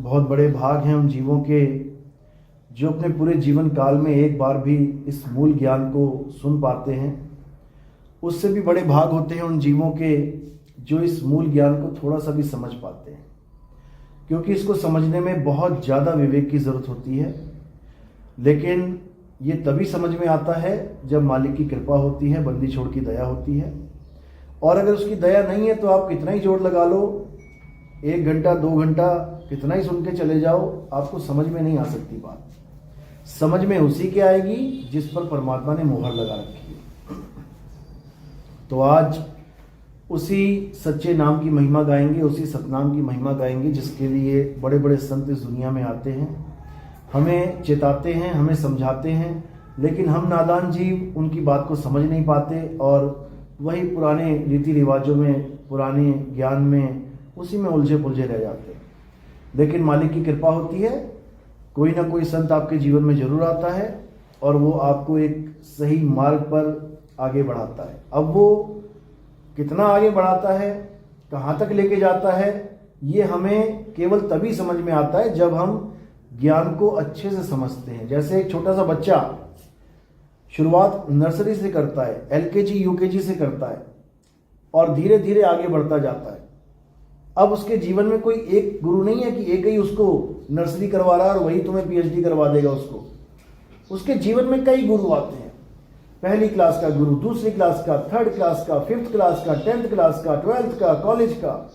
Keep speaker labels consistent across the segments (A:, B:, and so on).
A: बहुत बड़े भाग हैं उन जीवों के जो अपने पूरे जीवन काल में एक बार भी इस मूल ज्ञान को सुन पाते हैं। उससे भी बड़े भाग होते हैं उन जीवों के जो इस मूल ज्ञान को थोड़ा सा भी समझ पाते हैं, क्योंकि इसको समझने में बहुत ज़्यादा विवेक की ज़रूरत होती है। लेकिन ये तभी समझ में आता है जब मालिक की कृपा होती है, बंदी छोड़ की दया होती है। और अगर उसकी दया नहीं है तो आप कितना ही जोर लगा लो, 1 घंटा 2 घंटा कितना ही सुन के चले जाओ, आपको समझ में नहीं आ सकती बात। समझ में उसी के आएगी जिस पर परमात्मा ने मोहर लगा रखी है। तो आज उसी सच्चे नाम की महिमा गाएंगे, उसी सतनाम की महिमा गाएंगे जिसके लिए बड़े बड़े संत इस दुनिया में आते हैं, हमें चेताते हैं, हमें समझाते हैं। लेकिन हम नादान जीव उनकी बात को समझ नहीं पाते और वही पुराने रीति रिवाजों में, पुराने ज्ञान में, उसी में उलझे पुलझे रह जाते हैं। लेकिन मालिक की कृपा होती है, कोई ना कोई संत आपके जीवन में जरूर आता है और वो आपको एक सही मार्ग पर आगे बढ़ाता है। अब वो कितना आगे बढ़ाता है, कहाँ तक लेके जाता है, ये हमें केवल तभी समझ में आता है जब हम ज्ञान को अच्छे से समझते हैं। जैसे एक छोटा सा बच्चा शुरुआत नर्सरी से करता है, LKG UKG से करता है और धीरे धीरे आगे बढ़ता जाता है। अब उसके जीवन में कोई एक गुरु नहीं है कि एक ही उसको नर्सरी करवा रहा है और वही तुम्हें PhD करवा देगा उसको। उसके जीवन में कई गुरु आते हैं, पहली क्लास का गुरु, दूसरी क्लास का, 3rd क्लास का, 5th क्लास का, 10th क्लास का, 12th का, कॉलेज का,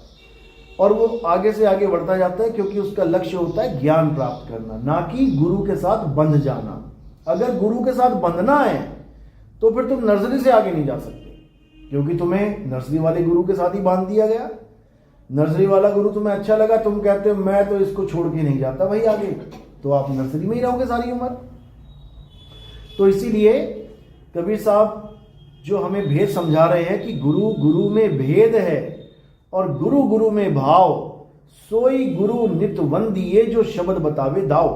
A: और वो आगे से आगे बढ़ता जाता है क्योंकि उसका लक्ष्य होता है ज्ञान प्राप्त करना, ना कि गुरु के साथ बंध जाना। अगर गुरु के साथ बंधना है तो फिर तुम नर्सरी से आगे नहीं जा सकते, क्योंकि तुम्हें नर्सरी वाले गुरु के साथ ही बांध दिया गया। नर्सरी वाला गुरु तुम्हें अच्छा लगा, तुम कहते हो मैं तो इसको छोड़ के नहीं जाता भाई आगे, तो आप नर्सरी में ही रहोगे सारी उम्र। तो इसीलिए कबीर साहब जो हमें भेद समझा रहे हैं कि गुरु गुरु में भेद है और गुरु गुरु में भाव, सोई गुरु नित वंदिए जो शब्द बतावे दाव।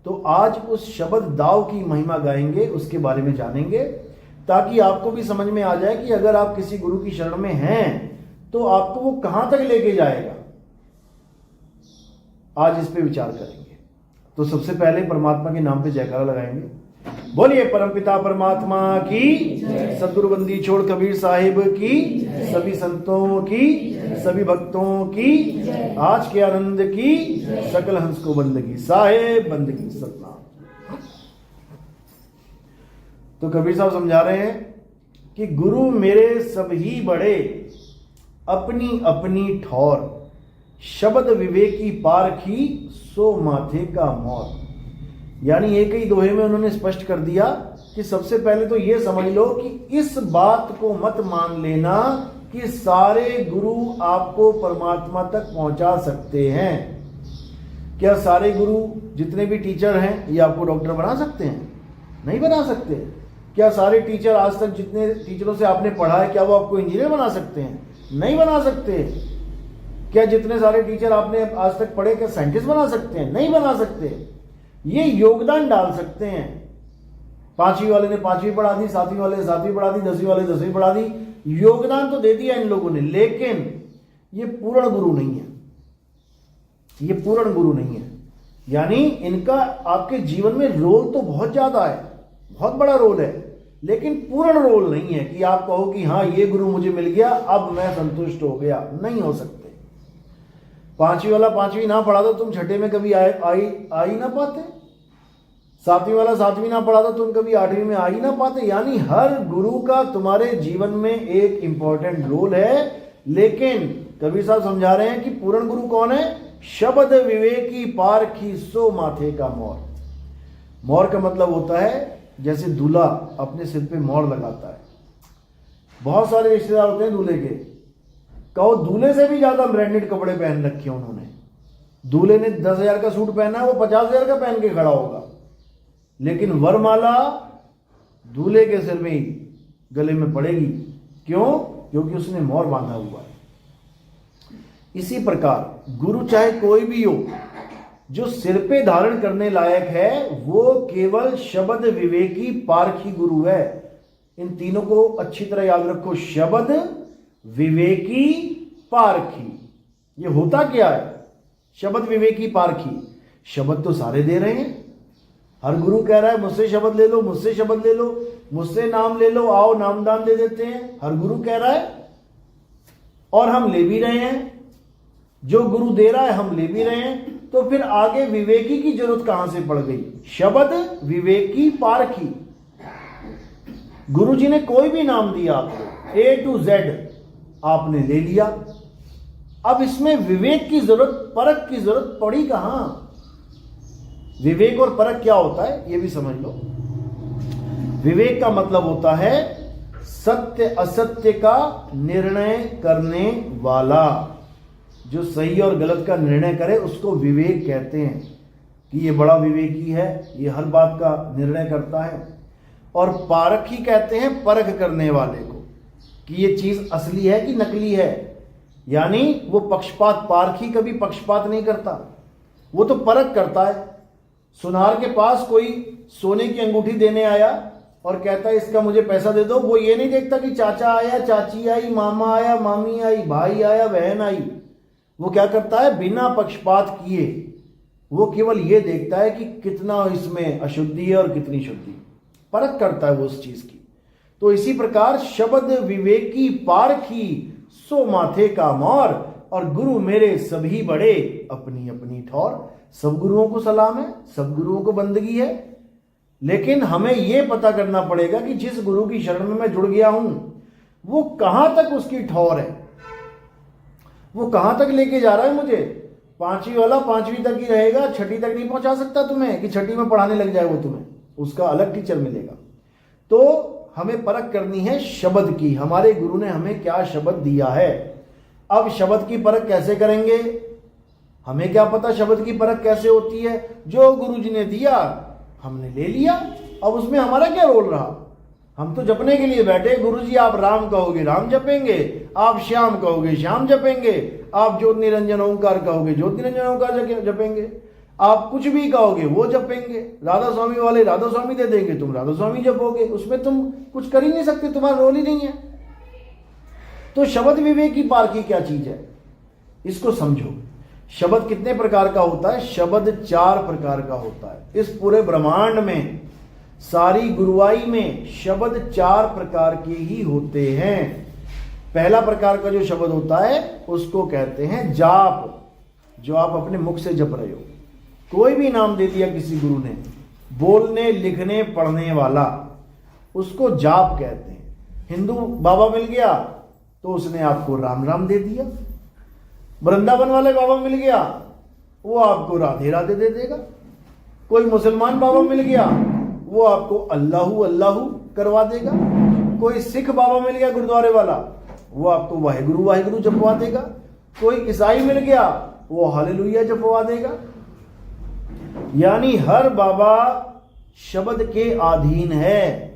A: तो आज उस शब्द दाव की महिमा गाएंगे, उसके बारे में जानेंगे, ताकि आपको भी समझ में आ जाए कि अगर आप किसी गुरु की शरण में हैं तो आपको वो कहां तक लेके जाएगा। आज इस पे विचार करेंगे। तो सबसे पहले परमात्मा के नाम पे जयकारा लगाएंगे। बोलिए परमपिता परमात्मा की, सद्गुरु बंदी छोड़ कबीर साहिब की, सभी संतों की, सभी भक्तों की, आज के आनंद की, सकल हंस को बंदगी, साहेब बंदगी सतनाम। तो कबीर साहब समझा रहे हैं कि गुरु मेरे सब ही बड़े, अपनी अपनी ठौर, शब्द विवेकी पारखी, सो माथे का मोर। यानी एक ही दोहे में उन्होंने स्पष्ट कर दिया कि सबसे पहले तो यह समझ लो कि इस बात को मत मान लेना कि सारे गुरु आपको परमात्मा तक पहुंचा सकते हैं। क्या सारे गुरु जितने भी टीचर हैं ये आपको डॉक्टर बना सकते हैं? नहीं बना सकते। क्या सारे टीचर आज तक जितने टीचरों से आपने पढ़ा है क्या वो आपको इंजीनियर बना सकते हैं? नहीं बना सकते। क्या जितने सारे टीचर आपने आज तक पढ़े क्या साइंटिस्ट बना सकते हैं? नहीं बना सकते। ये योगदान डाल सकते हैं। 5वीं वाले ने 5वीं पढ़ा दी, 7वीं वाले ने 7वीं पढ़ा दी, 10वीं वाले 10वीं पढ़ा दी, योगदान तो दे दिया इन लोगों ने, लेकिन ये पूर्ण गुरु नहीं है। ये पूर्ण गुरु नहीं है। यानी इनका आपके जीवन में रोल तो बहुत ज्यादा है, बहुत बड़ा रोल है, लेकिन पूर्ण रोल नहीं है कि आप कहो कि हाँ ये गुरु मुझे मिल गया अब मैं संतुष्ट हो गया। नहीं हो सकते। 5वीं वाला 5वीं ना पढ़ा तो तुम छठे में कभी आ ही ना पाते। 7वीं वाला 7वीं ना पढ़ा तो तुम कभी 8वीं में आ ही ना पाते। यानी हर गुरु का तुम्हारे जीवन में एक इंपॉर्टेंट रोल है। लेकिन कबीर साहब समझा रहे हैं कि पूर्ण गुरु कौन है? शब्द विवेकी पारखी, सो माथे का मोर। मोर का मतलब होता है जैसे दूल्हा अपने सिर पे मोर लगाता है। बहुत सारे रिश्तेदार होते हैं दूल्हे के, कहो दूल्हे से भी ज्यादा ब्रांडेड कपड़े पहन रखे हैं उन्होंने। दूल्हे ने 10,000 का सूट पहना है, वो 50,000 का पहन के खड़ा होगा, लेकिन वरमाला दूल्हे के सिर में ही गले में पड़ेगी। क्यों? क्योंकि उसने मोर बांधा हुआ है। इसी प्रकार गुरु चाहे कोई भी हो, जो सिर पे धारण करने लायक है वो केवल शब्द विवेकी पारखी गुरु है। इन तीनों को अच्छी तरह याद रखो, शब्द विवेकी पारखी। ये होता क्या है? शब्द विवेकी पारखी, शब्द तो सारे दे रहे हैं। हर गुरु कह रहा है मुझसे शब्द ले लो, मुझसे शब्द ले लो, मुझसे नाम ले लो, आओ नामदान दे देते हैं। हर गुरु कह रहा है और हम ले भी रहे हैं। जो गुरु दे रहा है हम ले भी रहे हैं, तो फिर आगे विवेकी की जरूरत कहां से पड़ गई? शब्द विवेकी पारखी। गुरु जी ने कोई भी नाम दिया आपको, A to Z आपने ले लिया। अब इसमें विवेक की जरूरत, परख की जरूरत पड़ी कहां? विवेक और परख क्या होता है ये भी समझ लो। विवेक का मतलब होता है सत्य असत्य का निर्णय करने वाला। जो सही और गलत का निर्णय करे उसको विवेक कहते हैं कि ये बड़ा विवेकी है, ये हर बात का निर्णय करता है। और पारखी कहते हैं परख करने वाले को कि ये चीज असली है कि नकली है। यानी वो पक्षपात, पारखी कभी पक्षपात नहीं करता, वो तो परख करता है। सुनार के पास कोई सोने की अंगूठी देने आया और कहता है इसका मुझे पैसा दे दो, वो ये नहीं देखता कि चाचा आया, चाची आई, मामा आया, मामी आई, भाई आया, बहन आई। वो क्या करता है? बिना पक्षपात किए वो केवल ये देखता है कि कितना इसमें अशुद्धि है और कितनी शुद्धि, परख करता है वो उस चीज की। तो इसी प्रकार शब्द विवेकी पारखी सो माथे का मोर, और गुरु मेरे सभी बड़े अपनी अपनी ठौर। सब गुरुओं को सलाम है, सब गुरुओं को बंदगी है, लेकिन हमें यह पता करना पड़ेगा कि जिस गुरु की शरण में मैं जुड़ गया हूं वो कहां तक उसकी ठौर है, वो कहां तक लेके जा रहा है मुझे। पांचवी वाला पांचवी तक ही रहेगा, छठी तक नहीं पहुंचा सकता तुम्हें कि छठी में पढ़ाने लग जाए वो तुम्हें, उसका अलग टीचर मिलेगा। तो हमें परख करनी है शब्द की, हमारे गुरु ने हमें क्या शब्द दिया है। अब शब्द की परख कैसे करेंगे? हमें क्या पता शब्द की परख कैसे होती है? जो गुरु जी ने दिया हमने ले लिया, अब उसमें हमारा क्या रोल रहा? हम तो जपने के लिए बैठे। गुरु जी आप राम कहोगे राम जपेंगे, आप श्याम कहोगे श्याम जपेंगे, आप ज्योत निरंजन ओंकार कहोगे ज्योत निरंजन ओंकार जपेंगे, आप कुछ भी कहोगे वो जपेंगे। राधा स्वामी वाले राधा स्वामी दे देंगे, तुम राधा स्वामी जपोगे, उसमें तुम कुछ कर ही नहीं सकते, तुम्हारा रोल ही नहीं है। तो शब्द विवेक की पारखी क्या चीज है इसको समझो। शब्द कितने प्रकार का होता है? शब्द 4 प्रकार का होता है। इस पूरे ब्रह्मांड में, सारी गुरुवाई में शब्द 4 प्रकार के ही होते हैं। पहला प्रकार का जो शब्द होता है उसको कहते हैं जाप, जो आप अपने मुख से जप रहे हो। कोई भी नाम दे दिया किसी गुरु ने, बोलने लिखने पढ़ने वाला, उसको जाप कहते हैं। हिंदू बाबा मिल गया तो उसने आपको राम राम दे दिया, वृंदावन वाले बाबा मिल गया वो आपको राधे राधे दे देगा, कोई मुसलमान बाबा मिल गया वो आपको अल्लाहू अल्लाहू करवा देगा, कोई सिख बाबा मिल गया गुरुद्वारे वाला वो आपको वाहिगुरु वाहिगुरु जपवा देगा, कोई ईसाई मिल गया वो हालेलुया जपवा देगा। यानी हर बाबा शब्द के अधीन है।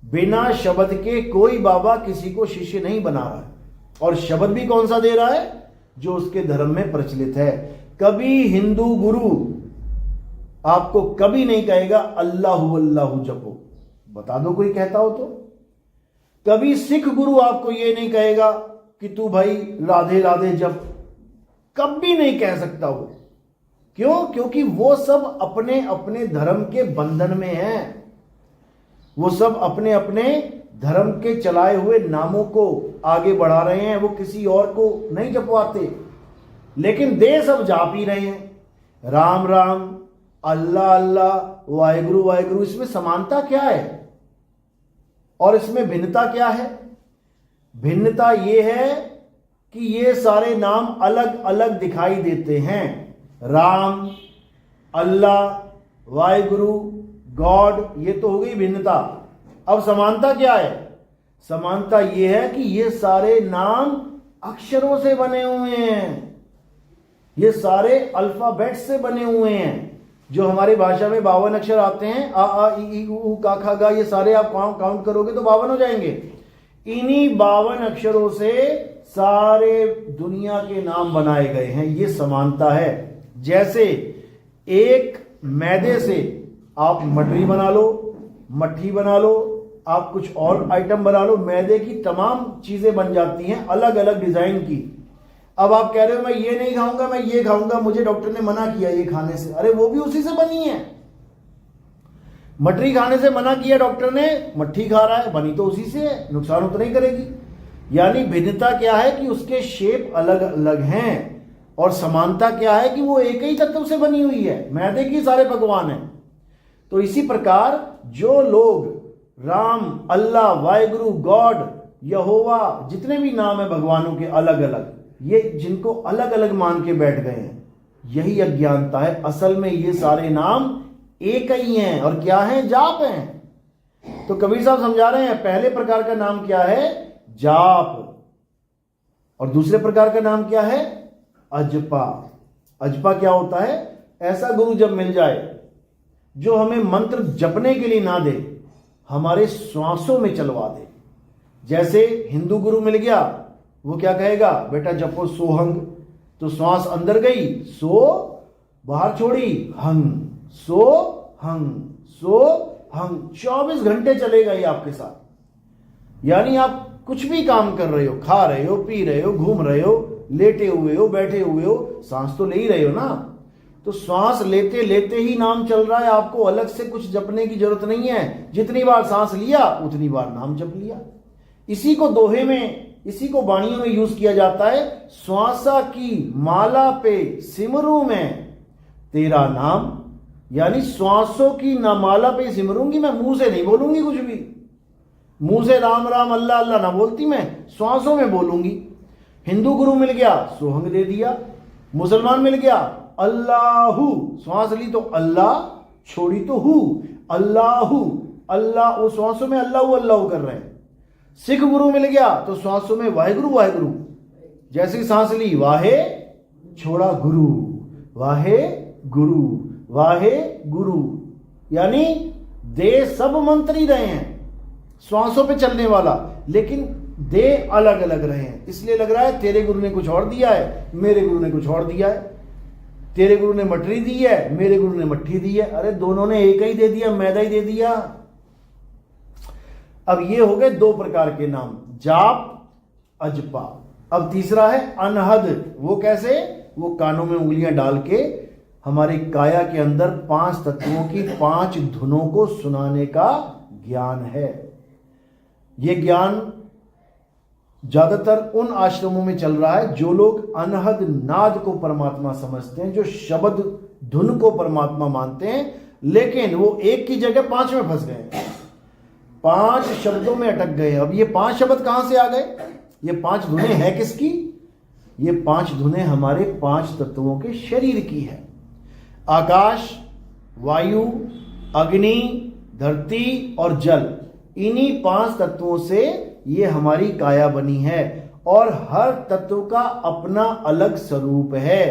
A: बिना शब्द के कोई बाबा किसी को शिष्य नहीं बना रहा है। और शब्द भी कौन सा दे रहा है? जो उसके धर्म में प्रचलित है। कभी हिंदू गुरु आपको कभी नहीं कहेगा अल्लाहु अल्लाहु जपो, बता दो कोई कहता हो तो। कभी सिख गुरु आपको ये नहीं कहेगा कि तू भाई राधे राधे जप, कभी नहीं कह सकता वो। क्यों? क्योंकि वो सब अपने अपने धर्म के बंधन में हैं। वो सब अपने अपने धर्म के चलाए हुए नामों को आगे बढ़ा रहे हैं, वो किसी और को नहीं जपवाते। लेकिन दे सब जाप ही रहे हैं, राम राम, अल्लाह अल्लाह, वाहिगुरु वाहिगुरु। इसमें समानता क्या है और इसमें भिन्नता क्या है? भिन्नता ये है कि ये सारे नाम अलग अलग दिखाई देते हैं। राम, अल्लाह, वाहिगुरु, गॉड, ये तो हो गई भिन्नता। अब समानता क्या है? समानता ये है कि ये सारे नाम अक्षरों से बने हुए हैं, ये सारे अल्फाबेट से बने हुए हैं। जो हमारी भाषा में 52 अक्षर आते हैं, आ आ ई ई उ ऊ का खा गा, ये सारे आप काउंट करोगे तो 52 हो जाएंगे। इन्हीं 52 अक्षरों से सारे दुनिया के नाम बनाए गए हैं। ये समानता है। जैसे एक मैदे से आप मटरी बना लो, मट्ठी बना लो, आप कुछ और आइटम बना लो, मैदे की तमाम चीजें बन जाती हैं अलग अलग डिजाइन की। अब आप कह रहे हो मैं ये नहीं खाऊंगा, मैं ये खाऊंगा, मुझे डॉक्टर ने मना किया ये खाने से। अरे वो भी उसी से बनी है। मटरी खाने से मना किया डॉक्टर ने, मट्ठी खा रहा है, बनी तो उसी से है, नुकसान उतना ही करेगी। यानी भिन्नता क्या है कि उसके शेप अलग अलग हैं, और समानता क्या है कि वो एक ही तत्व से बनी हुई है। मैदे की सारे पकवान हैं। तो इसी प्रकार जो लोग राम, अल्लाह, वाहिगुरु, गॉड, यहोवा, जितने भी नाम है भगवानों के अलग अलग, ये जिनको अलग अलग मान के बैठ गए हैं, यही अज्ञानता है। असल में ये सारे नाम एक ही हैं। और क्या है? जाप हैं। तो कबीर साहब समझा रहे हैं पहले प्रकार का नाम क्या है? जाप। और दूसरे प्रकार का नाम क्या है? अजपा। अजपा क्या होता है? ऐसा गुरु जब मिल जाए जो हमें मंत्र जपने के लिए ना दे, हमारे श्वासों में चलवा दे। जैसे हिंदू गुरु मिल गया, वो क्या कहेगा? बेटा जपो सोहंग, तो श्वास अंदर गई, सो, बाहर छोड़ी, हंग, सो हंग, सो हंग। 24 घंटे चलेगा ये आपके साथ। यानी आप कुछ भी काम कर रहे हो, खा रहे हो, पी रहे हो, घूम रहे हो, लेटे हुए हो, बैठे हुए हो, सांस तो ले ही रहे हो ना। तो श्वास लेते लेते ही नाम चल रहा है। आपको अलग से कुछ जपने की जरूरत नहीं है। जितनी बार सांस लिया उतनी बार नाम जप लिया। इसी को दोहे में, इसी को वाणियों में यूज किया जाता है। श्वासा की माला पे सिमरू में तेरा नाम। यानी श्वासों की ना माला पे सिमरूंगी मैं, मुंह से नहीं बोलूंगी कुछ भी। मुंह से राम राम अल्लाह अल्लाह ना बोलती मैं, श्वासों में बोलूंगी। हिंदू गुरु मिल गया, सोहंग दे दिया। मुसलमान मिल गया, अल्लाहू, श्वास ली तो अल्लाह, छोड़ी तो हु, अल्लाहू अल्लाह, वो श्वासों में अल्लाहू अल्लाहू कर रहे हैं। सिख गुरु मिल गया तो श्वासों में वाहेगुरु वाहेगुरु, जैसी सांस ली वाहे, छोड़ा गुरु, वाहे गुरु, वाहे गुरु। यानी दे सब मंत्र ही रहे हैं, श्वासों पे चलने वाला, लेकिन दे अलग अलग रहे हैं। इसलिए लग रहा है तेरे गुरु ने कुछ और दिया है, मेरे गुरु ने कुछ और दिया है। तेरे गुरु ने मटरी दी है, मेरे गुरु ने मट्ठी दी है। अरे दोनों ने एक ही दे दिया, मैदा ही दे दिया। अब ये हो गए दो प्रकार के नाम, जाप, अजपा। अब तीसरा है अनहद। वो कैसे? वो कानों में उंगलियां डाल के हमारी काया के अंदर 5 तत्वों की 5 धुनों को सुनाने का ज्ञान है। ये ज्ञान ज्यादातर उन आश्रमों में चल रहा है जो लोग अनहद नाद को परमात्मा समझते हैं, जो शब्द धुन को परमात्मा मानते हैं, लेकिन वो एक की जगह 5 में फंस गए, 5 शब्दों में अटक गए। अब ये 5 शब्द कहां से आ गए? ये 5 धुनें है किसकी? ये 5 धुनें हमारे 5 तत्वों के शरीर की है। आकाश, वायु, अग्नि, धरती और जल, इन्हीं 5 तत्वों से ये हमारी काया बनी है। और हर तत्व का अपना अलग स्वरूप है,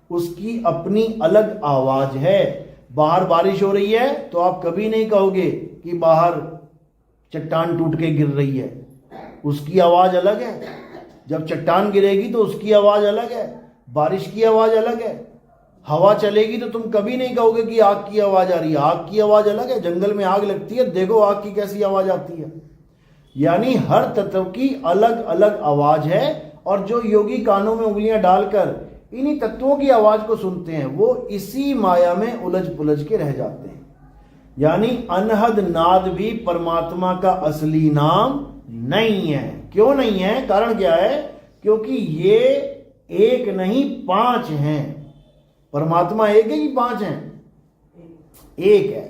A: उसकी अपनी अलग आवाज है। बाहर बारिश हो रही है तो आप कभी नहीं कहोगे कि बाहर चट्टान टूट के गिर रही है, उसकी आवाज अलग है। जब चट्टान गिरेगी तो उसकी आवाज अलग है, बारिश की आवाज अलग है। हवा चलेगी तो तुम कभी नहीं कहोगे कि आग की आवाज आ रही है, आग की आवाज अलग है। जंगल में आग लगती है, देखो आग की कैसी आवाज आती है। यानी हर तत्व की अलग अलग आवाज है। और जो योगी कानों में उंगलियां डालकर इन्हीं तत्वों की आवाज को सुनते हैं, वो इसी माया में उलझ पुलझ के रह जाते हैं। यानी अनहद नाद भी परमात्मा का असली नाम नहीं है। क्यों नहीं है? कारण क्या है? क्योंकि ये एक नहीं 5 हैं। परमात्मा एक है कि 5 हैं? एक है।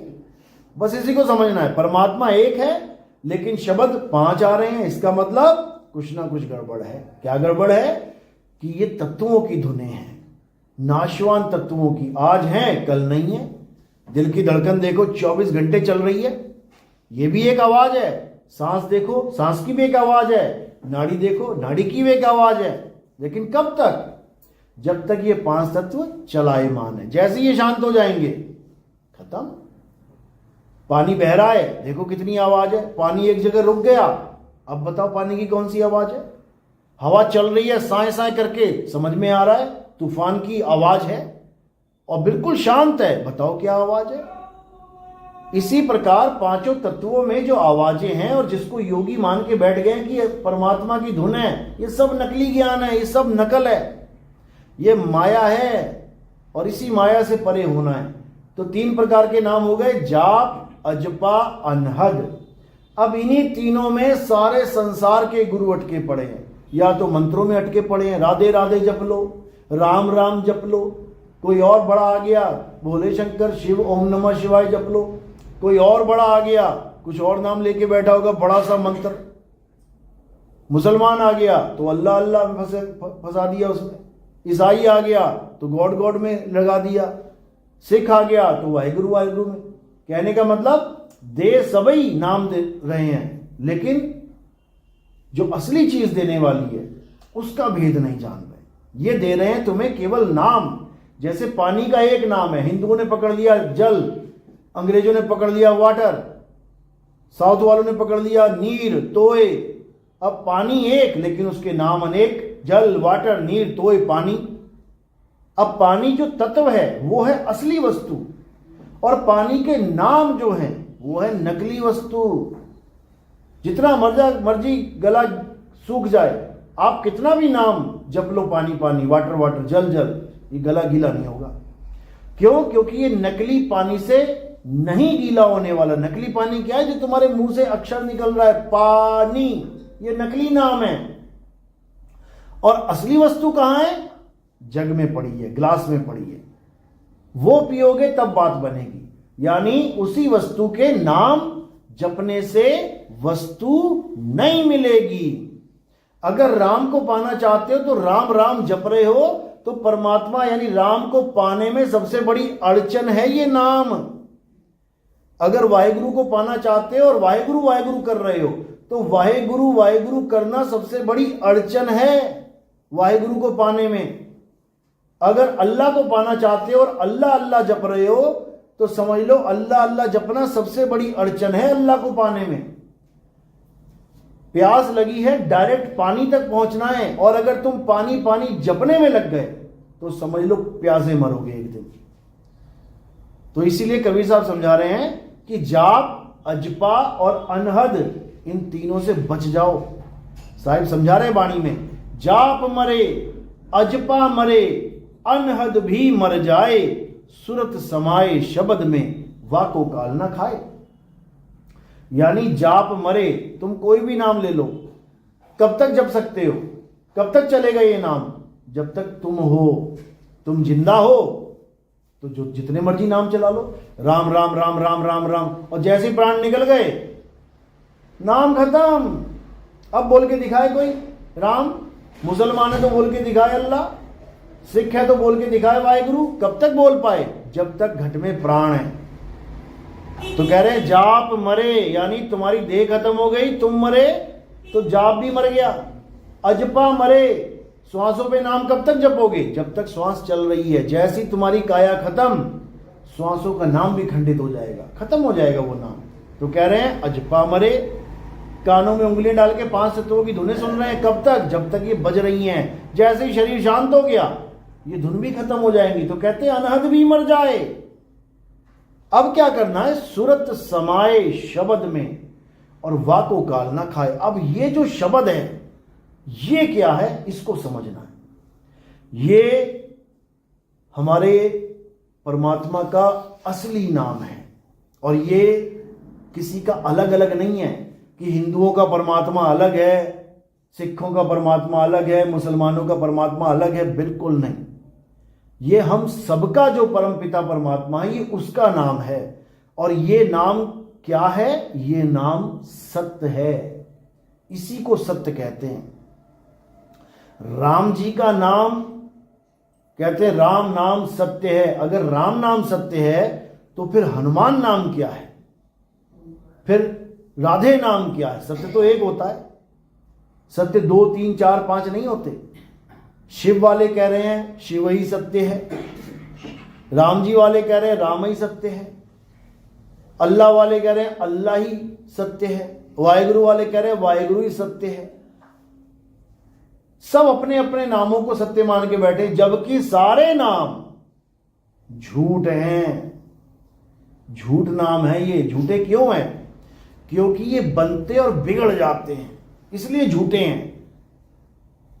A: बस इसी को समझना है। परमात्मा एक है लेकिन शब्द 5 आ रहे हैं। इसका मतलब कुछ ना कुछ गड़बड़ है। क्या गड़बड़ है? कि ये तत्वों की धुनें हैं, नाशवान तत्वों की। आज हैं, कल नहीं है। दिल की धड़कन देखो 24 घंटे चल रही है, ये भी एक आवाज है। सांस देखो, सांस की भी एक आवाज है। नाड़ी देखो, नाड़ी की भी एक आवाज है। लेकिन कब तक? जब तक ये 5 तत्व चलायमान है। जैसे ये शांत हो जाएंगे, खत्म। पानी बह रहा है, देखो कितनी आवाज है। पानी एक जगह रुक गया, अब बताओ पानी की कौन सी आवाज है? हवा चल रही है साए साए करके, समझ में आ रहा है तूफान की आवाज है, और बिल्कुल शांत है, बताओ क्या आवाज है? इसी प्रकार 5 तत्वों में जो आवाजें हैं, और जिसको योगी मान के बैठ गए कि ये परमात्मा की धुन है, ये सब नकली ज्ञान है, ये सब नकल है। ये माया है और इसी माया से परे होना है। तो 3 प्रकार के नाम हो गए, जाप, अजपा, अनहद। अब इन्हीं तीनों में सारे संसार के गुरु अटके पड़े हैं। या तो मंत्रों में अटके पड़े हैं, राधे राधे जप लो, राम राम जप लो। कोई और बड़ा आ गया, भोले शंकर शिव ओम नमः शिवाय जप लो। कोई और बड़ा आ गया, कुछ और नाम लेके बैठा होगा, बड़ा सा मंत्र। मुसलमान आ गया तो अल्लाह अल्लाह में फंसा दिया उसमें। ईसाई आ गया तो गॉड गॉड में लगा दिया। सिख आ गया तो वाहिगुरु वाहिगुरु में। कहने का मतलब दे सभी नाम दे रहे हैं, लेकिन जो असली चीज देने वाली है उसका भेद नहीं जान रहे। ये दे रहे हैं तुम्हें केवल नाम। जैसे पानी का एक नाम है, हिंदुओं ने पकड़ लिया जल, अंग्रेजों ने पकड़ लिया वाटर, साउथ वालों ने पकड़ लिया नीर तोय। अब पानी एक लेकिन उसके नाम अनेक, जल वाटर नीर तोय पानी। अब पानी जो तत्व है वो है असली वस्तु, और पानी के नाम जो हैं वो है नकली वस्तु। जितना मर्जी गला सूख जाए, आप कितना भी नाम जप लो, पानी पानी, वाटर वाटर, जल जल, ये गला गीला नहीं होगा। क्यों? क्योंकि ये नकली पानी से नहीं गीला होने वाला। नकली पानी क्या है? जो तुम्हारे मुंह से अक्षर निकल रहा है, पानी, ये नकली नाम है। और असली वस्तु कहां है? जग में पड़ी है, ग्लास में पड़ी है। वो पियोगे तब बात बनेगी। यानी उसी वस्तु के नाम जपने से वस्तु नहीं मिलेगी। अगर राम को पाना चाहते हो तो राम राम जप रहे हो तो परमात्मा यानी राम को पाने में सबसे बड़ी अड़चन है ये नाम। अगर वाहिगुरु को पाना चाहते हो और वाहिगुरु वाहिगुरु कर रहे हो तो वाहिगुरु वाहिगुरु करना सबसे बड़ी अड़चन है वाहिगुरु को पाने में। अगर अल्लाह को पाना चाहते हो और अल्लाह अल्लाह जप रहे हो तो समझ लो अल्लाह अल्लाह जपना सबसे बड़ी अड़चन है अल्लाह को पाने में। प्यास लगी है, डायरेक्ट पानी तक पहुंचना है, और अगर तुम पानी पानी जपने में लग गए तो समझ लो प्यासे मरोगे एक दिन। तो इसीलिए कबीर साहब समझा रहे हैं कि जाप, अजपा और अनहद, इन तीनों से बच जाओ। साहिब समझा रहे वाणी में, जाप मरे, अजपा मरे, अनहद भी मर जाए, सुरत समाए शब्द में, वाको काल ना खाए। यानी जाप मरे, तुम कोई भी नाम ले लो, कब तक जप सकते हो? कब तक चलेगा ये नाम? जब तक तुम हो, तुम जिंदा हो तो जो जितने मर्जी नाम चला लो, राम राम राम राम राम राम, और जैसे प्राण निकल गए नाम खत्म। अब बोल के दिखाए कोई राम, मुसलमान है तो बोल के दिखाए अल्लाह, सिख है तो बोल के दिखाए वाहिगुरु। कब तक बोल पाए? जब तक घट में प्राण है। तो कह रहे हैं जाप मरे, यानी तुम्हारी देह खत्म हो गई, तुम मरे तो जाप भी मर गया। अजपा मरे, श्वासों पे नाम कब तक जपोगे? जब तक श्वास चल रही है। जैसी तुम्हारी काया खत्म, श्वासों का नाम भी खंडित हो जाएगा, खत्म हो जाएगा वो नाम। तो कह रहे हैं अजपा मरे, कानों में उंगलियां डाल के 5 तत्वों की धुनें सुन रहे हैं। कब तक? जब तक ये बज रही हैं। जैसे ही शरीर शांत हो गया ये धुन भी खत्म हो जाएंगी। तो कहते हैं अनहद भी मर जाए। अब क्या करना है? सुरत समाए शब्द में, और वाको काल ना खाए। अब ये जो शब्द है ये क्या है, इसको समझना है। ये हमारे परमात्मा का असली नाम है, और ये किसी का अलग अलग नहीं है कि हिंदुओं का परमात्मा अलग है, सिखों का परमात्मा अलग है, मुसलमानों का परमात्मा अलग है। बिल्कुल नहीं। ये हम सबका जो परमपिता परमात्मा है ये उसका नाम है। और ये नाम क्या है? ये नाम सत्य है। इसी को सत्य कहते हैं। राम जी का नाम कहते हैं राम नाम सत्य है। अगर राम नाम सत्य है तो फिर हनुमान नाम क्या है? फिर राधे नाम क्या है? सत्य तो एक होता है, सत्य 2 3 4 5 नहीं होते। शिव वाले कह रहे हैं शिव ही सत्य है, राम जी वाले कह रहे हैं राम ही सत्य है, अल्लाह वाले कह रहे हैं अल्लाह ही सत्य है, वाहिगुरु वाले कह रहे हैं वाहिगुरु ही सत्य है। सब अपने अपने नामों को सत्य मान के बैठे, जबकि सारे नाम झूठ हैं। झूठ नाम है ये। झूठे क्यों हैं? क्योंकि ये बनते और बिगड़ जाते हैं, इसलिए झूठे हैं।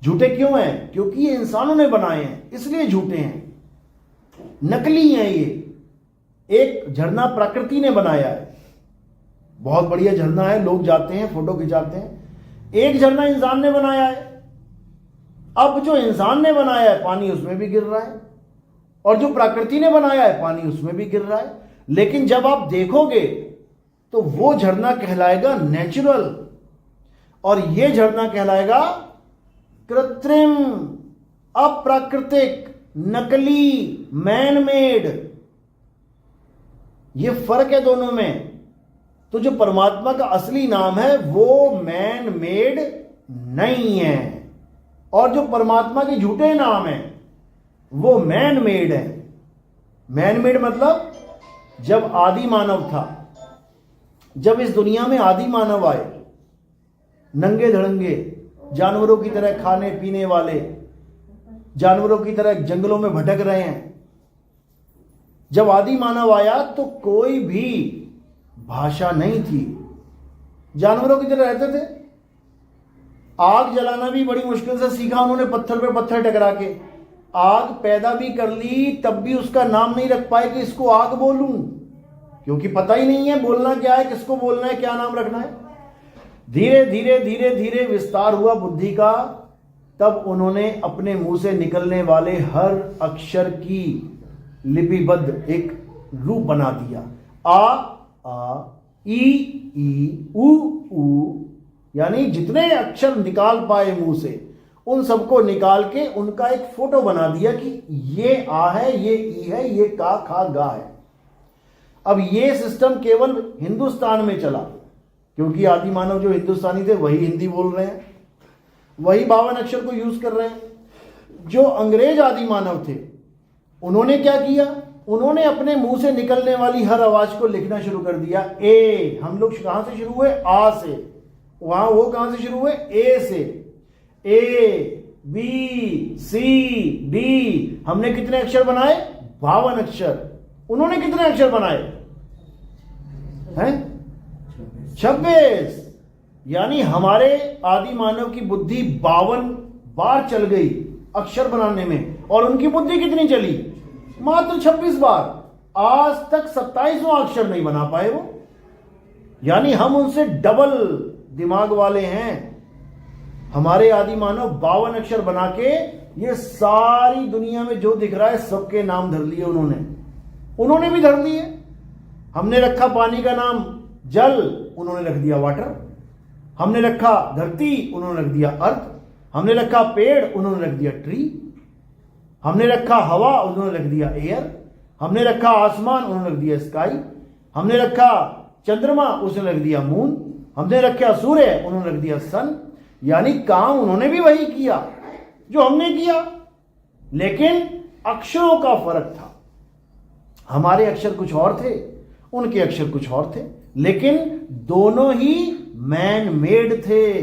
A: झूठे क्यों हैं? क्योंकि ये इंसानों ने बनाए हैं, इसलिए झूठे हैं, नकली हैं। ये एक झरना प्रकृति ने बनाया है, बहुत बढ़िया झरना है, लोग जाते हैं फोटो खिंचाते हैं। एक झरना इंसान ने बनाया है, अब जो इंसान ने बनाया है पानी उसमें भी गिर रहा है, और जो प्रकृति ने बनाया है पानी उसमें भी गिर रहा है। लेकिन जब आप देखोगे तो वो झरना कहलाएगा नेचुरल, और ये झरना कहलाएगा कृत्रिम, अप्राकृतिक, नकली, मैन मेड। ये फर्क है दोनों में। तो जो परमात्मा का असली नाम है वो मैन मेड नहीं है, और जो परमात्मा के झूठे नाम है वो मैन मेड है। मैन मेड मतलब जब आदि मानव था, जब इस दुनिया में आदि मानव आए, नंगे धड़ंगे जानवरों की तरह खाने पीने वाले, जानवरों की तरह जंगलों में भटक रहे हैं। जब आदि मानव आया तो कोई भी भाषा नहीं थी, जानवरों की तरह रहते थे। आग जलाना भी बड़ी मुश्किल से सीखा उन्होंने, पत्थर पे पत्थर टकरा के। आग पैदा भी कर ली तब भी उसका नाम नहीं रख पाए कि इसको आग बोलूं, क्योंकि पता ही नहीं है बोलना क्या है, किसको बोलना है, क्या नाम रखना है। धीरे धीरे धीरे धीरे विस्तार हुआ बुद्धि का, तब उन्होंने अपने मुंह से निकलने वाले हर अक्षर की लिपिबद्ध एक रूप बना दिया। आ ई उ, यानी जितने अक्षर निकाल पाए मुंह से उन सबको निकाल के उनका एक फोटो बना दिया कि ये आ है, ये ई है, ये का खा गा है। अब ये सिस्टम केवल हिंदुस्तान में चला, क्योंकि आदि मानव जो हिंदुस्तानी थे वही हिंदी बोल रहे हैं, वही 52 अक्षर को यूज कर रहे हैं। जो अंग्रेज आदि मानव थे उन्होंने क्या किया, उन्होंने अपने मुंह से निकलने वाली हर आवाज को लिखना शुरू कर दिया। ए, हम लोग कहां से शुरू हुए? आ से। वहां वो कहां से शुरू हुए? ए से। ए, बी, सी, डी। हमने कितने अक्षर बनाए? 52 अक्षर। उन्होंने कितने अक्षर बनाए हैं? 26। यानी हमारे आदि मानव की बुद्धि 52 बार चल गई अक्षर बनाने में, और उनकी बुद्धि कितनी चली? मात्र 26 बार। आज तक 27वां अक्षर नहीं बना पाए वो। यानी हम उनसे डबल दिमाग वाले हैं। हमारे आदि मानव 52 अक्षर बना के ये सारी दुनिया में जो दिख रहा है सबके नाम धर लिए उन्होंने भी धर लिए। हमने रखा पानी का नाम जल, उन्होंने रख दिया वाटर। हमने रखा धरती, उन्होंने रख दिया अर्थ। हमने रखा पेड़, उन्होंने रख दिया ट्री। हमने रखा हवा, उन्होंने रख दिया एयर। हमने रखा आसमान, उन्होंने रख दिया स्काई। हमने रखा चंद्रमा, उसने रख दिया मून। हमने रखा सूर्य, उन्होंने रख दिया सन। यानी काम उन्होंने भी वही किया जो हमने किया, लेकिन अक्षरों का फर्क था। हमारे अक्षर कुछ और थे, उनके अक्षर कुछ और थे, लेकिन दोनों ही मैन मेड थे।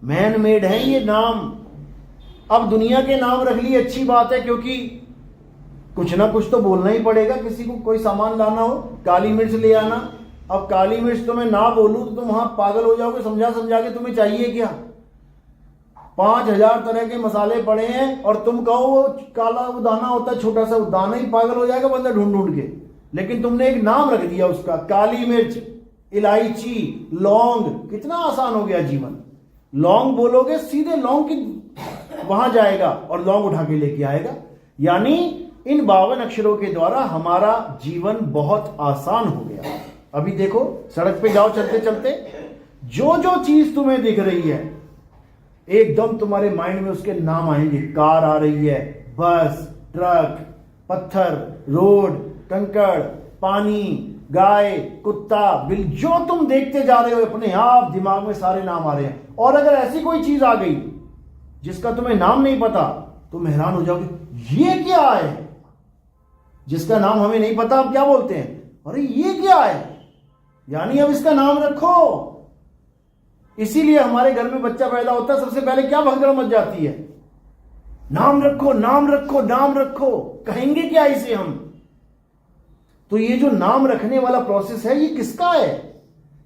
A: मैन मेड है ये नाम। अब दुनिया के नाम रख लिए, अच्छी बात है, क्योंकि कुछ ना कुछ तो बोलना ही पड़ेगा। किसी को कोई सामान लाना हो, काली मिर्च ले आना। अब काली मिर्च तो मैं ना बोलूं तो तुम वहां पागल हो जाओगे, समझा समझा के। तुम्हें चाहिए क्या? 5000 तरह के मसाले पड़े हैं, और तुम कहो वो काला वो दाना होता है छोटा सा, वो दाना ही पागल हो जाएगा बंदा ढूंढ ढूंढ के। लेकिन तुमने एक नाम रख दिया उसका, काली मिर्च, इलायची, लौंग। कितना आसान हो गया जीवन। लौंग बोलोगे, सीधे लौंग की वहां जाएगा और लौंग उठा के लेके आएगा। यानी इन 52 अक्षरों के द्वारा हमारा जीवन बहुत आसान हो गया। अभी देखो, सड़क पे जाओ चलते चलते, जो जो चीज तुम्हें दिख रही है एकदम तुम्हारे माइंड में उसके नाम आएंगे। कार आ रही है, बस, ट्रक, पत्थर, रोड, कंकड़, पानी, गाय, कुत्ता, बिल, जो तुम देखते जा रहे हो अपने आप दिमाग में सारे नाम आ रहे हैं। और अगर ऐसी कोई चीज आ गई जिसका तुम्हें नाम नहीं पता, तुम हैरान हो जाओगे, ये क्या है? जिसका नाम हमें नहीं पता, अब क्या बोलते हैं? अरे ये क्या है? यानी अब इसका नाम रखो। इसीलिए हमारे घर में बच्चा पैदा होता है, सबसे पहले क्या भगदड़ मच जाती है? नाम रखो, नाम रखो, नाम रखो। कहेंगे क्या इसे हम? तो ये जो नाम रखने वाला प्रोसेस है, ये किसका है?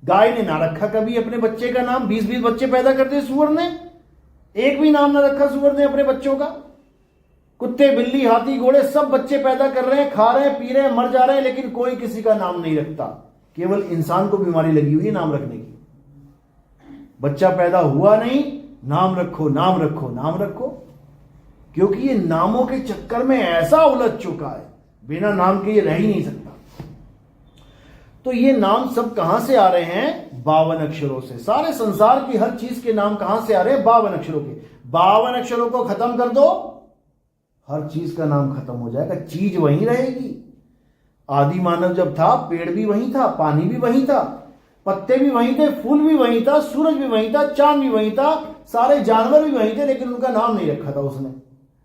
A: गाय ने ना रखा कभी अपने बच्चे का नाम। 20-20 बच्चे पैदा करते सुअर ने, एक भी नाम ना रखा सुअर ने अपने बच्चों का। कुत्ते, बिल्ली, हाथी, घोड़े सब बच्चे पैदा कर रहे हैं, खा रहे हैं, पी रहे हैं, मर जा रहे हैं, लेकिन कोई किसी का नाम नहीं रखता। केवल इंसान को बीमारी लगी हुई है नाम रखने की। बच्चा पैदा हुआ नहीं, नाम रखो, नाम रखो, नाम रखो, क्योंकि ये नामों के चक्कर में ऐसा उलझ चुका है, बिना नाम के ये रह ही नहीं सकता। तो ये नाम सब कहां से आ रहे हैं? 52 अक्षरों से। सारे संसार की हर चीज के नाम कहां से आ रहे हैं? 52 अक्षरों के। 52 अक्षरों को खत्म कर दो, हर चीज का नाम खत्म हो जाएगा, चीज वहीं रहेगी। आदि मानव जब था, पेड़ भी वहीं था, पानी भी वहीं था, पत्ते भी वहीं थे, फूल भी वहीं था, सूरज भी वहीं था, चांद भी वहीं था, सारे जानवर भी वहीं थे, लेकिन उनका नाम नहीं रखा था उसने।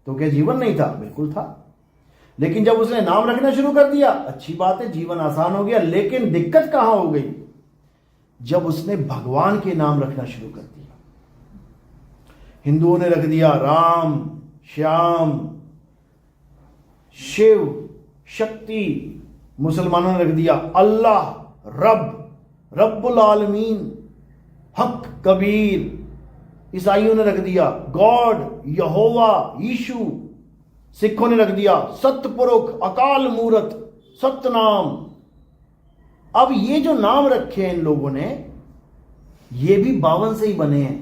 A: तो क्या जीवन नहीं था? बिल्कुल था। लेकिन जब उसने नाम रखना शुरू कर दिया, अच्छी बात है, जीवन आसान हो गया। लेकिन दिक्कत कहां हो गई? जब उसने भगवान के नाम रखना शुरू कर दिया। हिंदुओं ने रख दिया राम, श्याम, शिव, शक्ति। मुसलमानों ने रख दिया अल्लाह, रब, रब्बुल आलमीन, हक, कबीर। ईसाइयों ने रख दिया गॉड, यहोवा, यीशु। सिखों ने रख दिया सतपुरुष, अकाल मूरत, सतनाम। अब ये जो नाम रखे हैं इन लोगों ने, ये भी 52 से ही बने हैं।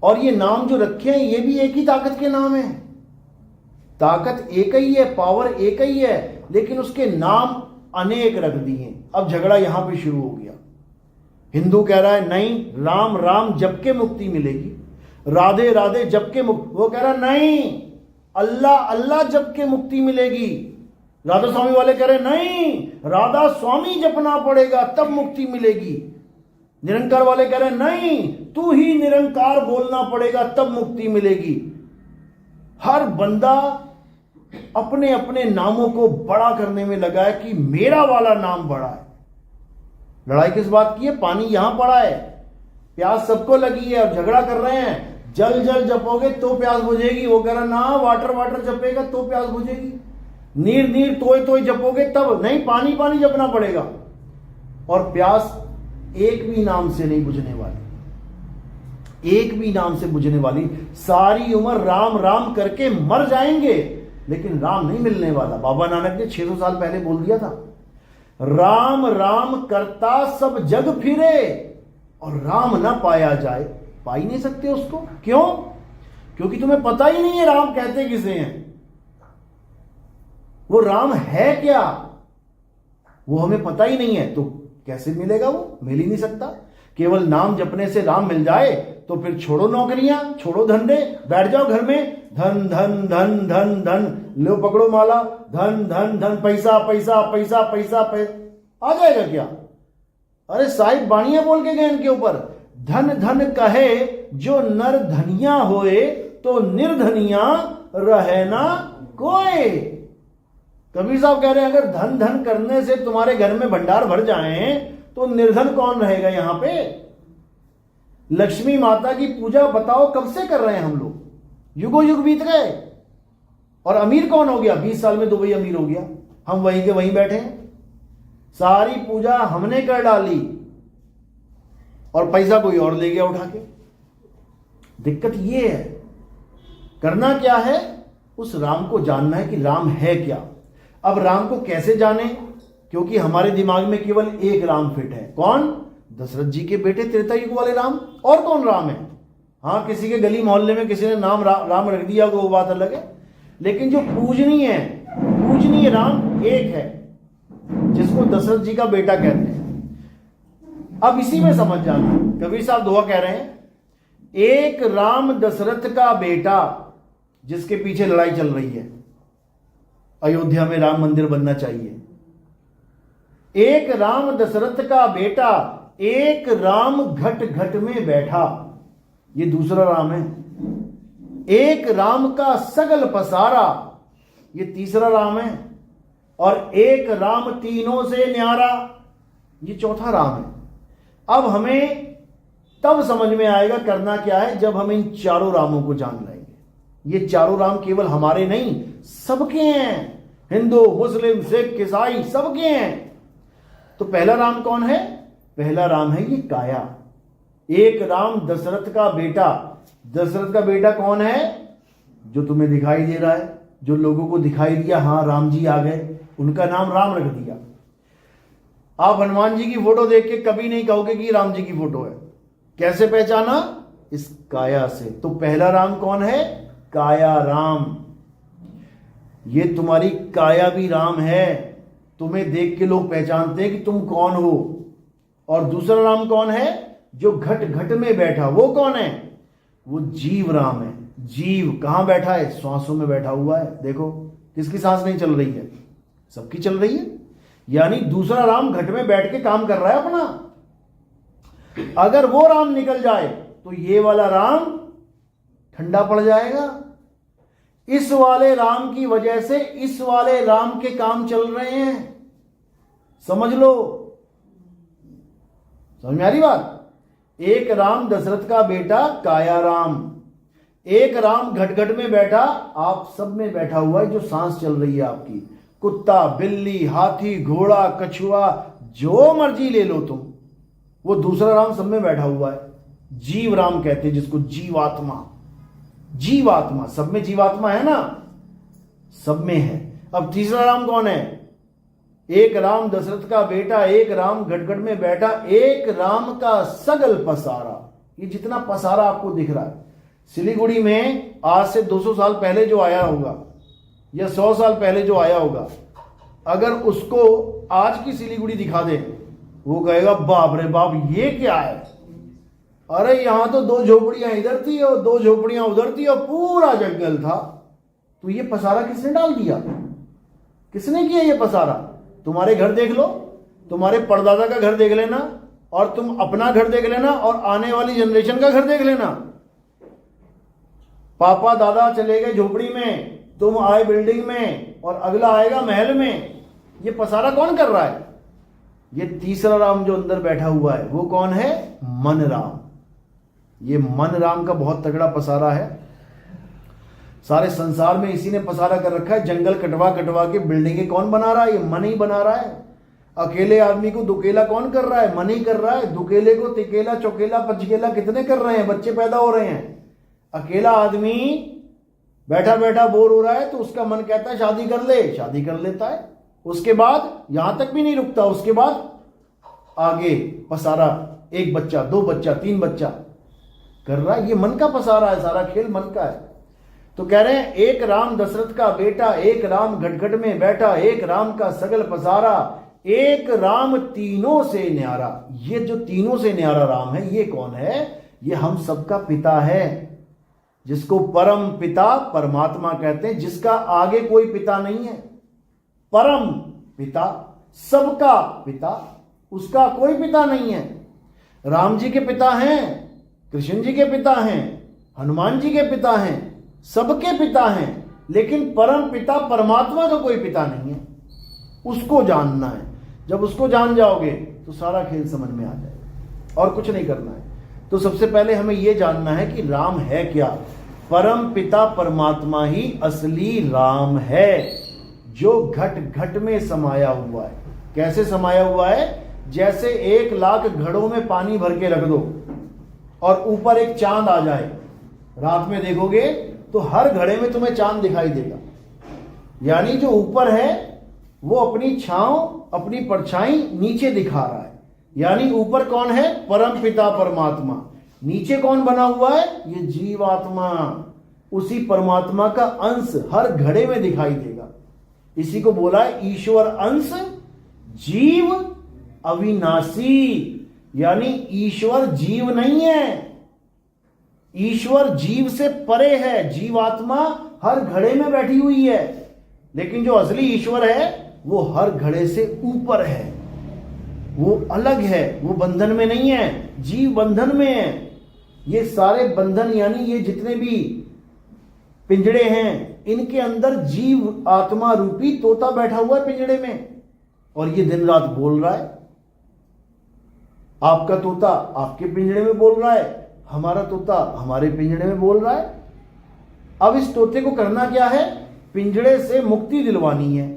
A: और ये नाम जो रखे हैं ये भी एक ही ताकत के नाम है। ताकत एक ही है, पावर एक ही है, लेकिन उसके नाम अनेक रख दिए। अब झगड़ा यहां पे शुरू हो गया। हिंदू कह रहा है नहीं, राम राम जप के मुक्ति मिलेगी, राधे राधे जप के मुक्ति। वो कह रहा है नहीं, अल्लाह अल्लाह जप के मुक्ति मिलेगी। राधा स्वामी वाले कह रहे नहीं, राधा स्वामी जपना पड़ेगा तब मुक्ति मिलेगी। निरंकार वाले कह रहे नहीं, तू ही निरंकार बोलना पड़ेगा तब मुक्ति मिलेगी। हर बंदा अपने अपने नामों को बड़ा करने में लगा है कि मेरा वाला नाम बड़ा है। लड़ाई किस बात की है? पानी यहां पड़ा है, प्यास सबको लगी है और झगड़ा कर रहे हैं। जल जल जपोगे तो प्यास बुझेगी। वो कह रहा ना, वाटर वाटर जपेगा तो प्यास बुझेगी। नीर नीर तोय तोय जपोगे तब नहीं, पानी पानी जपना पड़ेगा। और प्यास एक भी नाम से नहीं बुझने वाली, एक भी नाम से बुझने वाली। सारी उम्र राम राम करके मर जाएंगे, लेकिन राम नहीं मिलने वाला। बाबा नानक ने 600 साल पहले बोल दिया था, राम राम करता सब जग फिरे और राम ना पाया जाए। पा ही नहीं सकते उसको। क्यों? क्योंकि तुम्हें पता ही नहीं है राम कहते किसे हैं। वो राम है क्या, वो हमें पता ही नहीं है, तो कैसे मिलेगा? वो मिल ही नहीं सकता। केवल नाम जपने से राम मिल जाए तो फिर छोड़ो नौकरियां, छोड़ो धंधे, बैठ जाओ घर में, धन धन धन धन धन, लो पकड़ो माला, धन धन धन, पैसा पैसा पैसा पैसा पैसा। आ जाएगा क्या? अरे साहिब बाणियां बोल के गए इनके ऊपर, धन धन कहे जो नर धनिया होए, तो निर्धनिया रहे ना कोई। कबीर साहब कह रहे हैं अगर धन धन करने से तुम्हारे घर में भंडार भर जाएं, तो निर्धन कौन रहेगा यहां पे? लक्ष्मी माता की पूजा बताओ कब से कर रहे हैं हम लोग? युगों युग बीत गए। और अमीर कौन हो गया? 20 साल में दुबई अमीर हो गया। हम वहीं के वहीं बैठे हैं, सारी पूजा हमने कर डाली और पैसा कोई और ले गया उठा के। दिक्कत ये है। करना क्या है? उस राम को जानना है कि राम है क्या। अब राम को कैसे जाने? क्योंकि हमारे दिमाग में केवल एक राम फिट है। कौन? दशरथ जी के बेटे त्रेता युग वाले राम। और कौन राम है? हाँ, किसी के गली मोहल्ले में किसी ने नाम राम रख दिया वो बात अलग है, लेकिन जो पूजनीय राम एक है, जिसको दशरथ जी का बेटा कहते हैं। अब इसी में समझ जाना। कबीर साहब दुआ कह रहे हैं, एक राम दशरथ का बेटा, जिसके पीछे लड़ाई चल रही है, अयोध्या में राम मंदिर बनना चाहिए। एक राम दशरथ का बेटा, एक राम घट घट में बैठा, ये दूसरा राम है। एक राम का सगल पसारा, ये तीसरा राम है। और एक राम तीनों से न्यारा, ये चौथा राम है। अब हमें तब समझ में आएगा करना क्या है, जब हम इन चारों रामों को जान लेंगे। ये चारों राम केवल हमारे नहीं, सबके हैं। हिंदू, मुस्लिम, सिख, ईसाई सबके हैं। तो पहला राम कौन है? पहला राम है ये काया। एक राम दशरथ का बेटा। दशरथ का बेटा कौन है? जो तुम्हें दिखाई दे रहा है, जो लोगों को दिखाई दिया, हाँ राम जी आ गए, उनका नाम राम रख दिया। आप हनुमान जी की फोटो देख के कभी नहीं कहोगे कि राम जी की फोटो है। कैसे पहचाना? इस काया से। तो पहला राम कौन है? काया राम। ये तुम्हारी काया भी राम है, तुम्हें देख के लोग पहचानते हैं कि तुम कौन हो। और दूसरा राम कौन है? जो घट घट में बैठा, वो कौन है? वो जीव राम है। जीव कहां बैठा है? श्वासों में बैठा हुआ है। देखो किसकी सांस नहीं चल रही है? सबकी चल रही है। यानी दूसरा राम घट में बैठ के काम कर रहा है अपना। अगर वो राम निकल जाए तो ये वाला राम ठंडा पड़ जाएगा। इस वाले राम की वजह से इस वाले राम के काम चल रहे हैं। समझ लो, समझ में आ रही बात? एक राम दशरथ का बेटा काया राम, एक राम घट घट में बैठा, आप सब में बैठा हुआ है, जो सांस चल रही है आपकी। कुत्ता, बिल्ली, हाथी, घोड़ा, कछुआ, जो मर्जी ले लो तुम, वो दूसरा राम सब में बैठा हुआ है। जीव राम कहते हैं जिसको, जीवात्मा। जीवात्मा, सब में जीवात्मा है ना, सब में है। अब तीसरा राम कौन है? एक राम दशरथ का बेटा, एक राम घट घट में बैठा, एक राम का सगल पसारा। ये जितना पसारा आपको दिख रहा है, सिलीगुड़ी में आज से 200 साल पहले जो आया होगा या 100 साल पहले जो आया होगा, अगर उसको आज की सिलीगुड़ी दिखा दे, वो कहेगा बाप रे बाप ये क्या है। अरे यहां तो 2 झोपड़ियां इधर थी और 2 झोपड़ियां उधर थी और पूरा जंगल था। तो ये पसारा किसने डाल दिया? किसने किया ये पसारा? तुम्हारे घर देख लो, तुम्हारे परदादा का घर देख लेना, और तुम अपना घर देख लेना, और आने वाली जनरेशन का घर देख लेना। पापा दादा चले गए झोपड़ी में, तुम आए बिल्डिंग में, और अगला आएगा महल में। ये पसारा कौन कर रहा है? ये तीसरा राम जो अंदर बैठा हुआ है, वो कौन है? मन राम। ये मन राम का बहुत तगड़ा पसारा है। सारे संसार में इसी ने पसारा कर रखा है। जंगल कटवा कटवा के बिल्डिंगें कौन बना रहा है? ये मन ही बना रहा है। अकेले आदमी को दुकेला कौन कर रहा है? मन ही कर रहा है। दुकेले को तिकेला चौकेला पचकेला कितने कर रहे हैं? बच्चे पैदा हो रहे हैं। अकेला आदमी बैठा बैठा बोर हो रहा है तो उसका मन कहता है शादी कर ले, शादी कर लेता है। उसके बाद यहां तक भी नहीं रुकता, उसके बाद आगे पसारा, 1 बच्चा 2 बच्चा 3 बच्चा कर रहा है। ये मन का पसारा है, सारा खेल मन का है। तो कह रहे हैं एक राम दशरथ का बेटा, एक राम घट घट में बैठा, एक राम का सगल पसारा, एक राम तीनों से न्यारा। ये जो तीनों से न्यारा राम है, ये कौन है? ये हम सबका पिता है, जिसको परम पिता परमात्मा कहते हैं, जिसका आगे कोई पिता नहीं है। परम पिता, सबका पिता, उसका कोई पिता नहीं है। राम जी के पिता हैं, कृष्ण जी के पिता हैं, हनुमान जी के पिता हैं, सबके पिता हैं, लेकिन परम पिता परमात्मा का कोई पिता नहीं है। उसको जानना है। जब उसको जान जाओगे तो सारा खेल समझ में आ जाएगा, और कुछ नहीं करना है। तो सबसे पहले हमें यह जानना है कि राम है क्या। परम पिता परमात्मा ही असली राम है, जो घट घट में समाया हुआ है। कैसे समाया हुआ है? जैसे 1 लाख घड़ों में पानी भर के रख दो और ऊपर एक चांद आ जाए, रात में देखोगे तो हर घड़े में तुम्हें चांद दिखाई देगा। यानी जो ऊपर है वो अपनी छांव, अपनी परछाई नीचे दिखा रहा है। यानी ऊपर कौन है? परम पिता परमात्मा। नीचे कौन बना हुआ है? ये जीवात्मा। उसी परमात्मा का अंश हर घड़े में दिखाई देगा। इसी को बोला है ईश्वर अंश जीव अविनाशी। यानी ईश्वर जीव नहीं है, ईश्वर जीव से परे है। जीवात्मा हर घड़े में बैठी हुई है, लेकिन जो असली ईश्वर है वो हर घड़े से ऊपर है, वो अलग है, वो बंधन में नहीं है। जीव बंधन में है। ये सारे बंधन, यानी ये जितने भी पिंजड़े हैं, इनके अंदर जीव आत्मा रूपी तोता बैठा हुआ है पिंजड़े में, और ये दिन रात बोल रहा है। आपका तोता आपके पिंजड़े में बोल रहा है, हमारा तोता हमारे पिंजड़े में बोल रहा है। अब इस तोते को करना क्या है? पिंजड़े से मुक्ति दिलवानी है।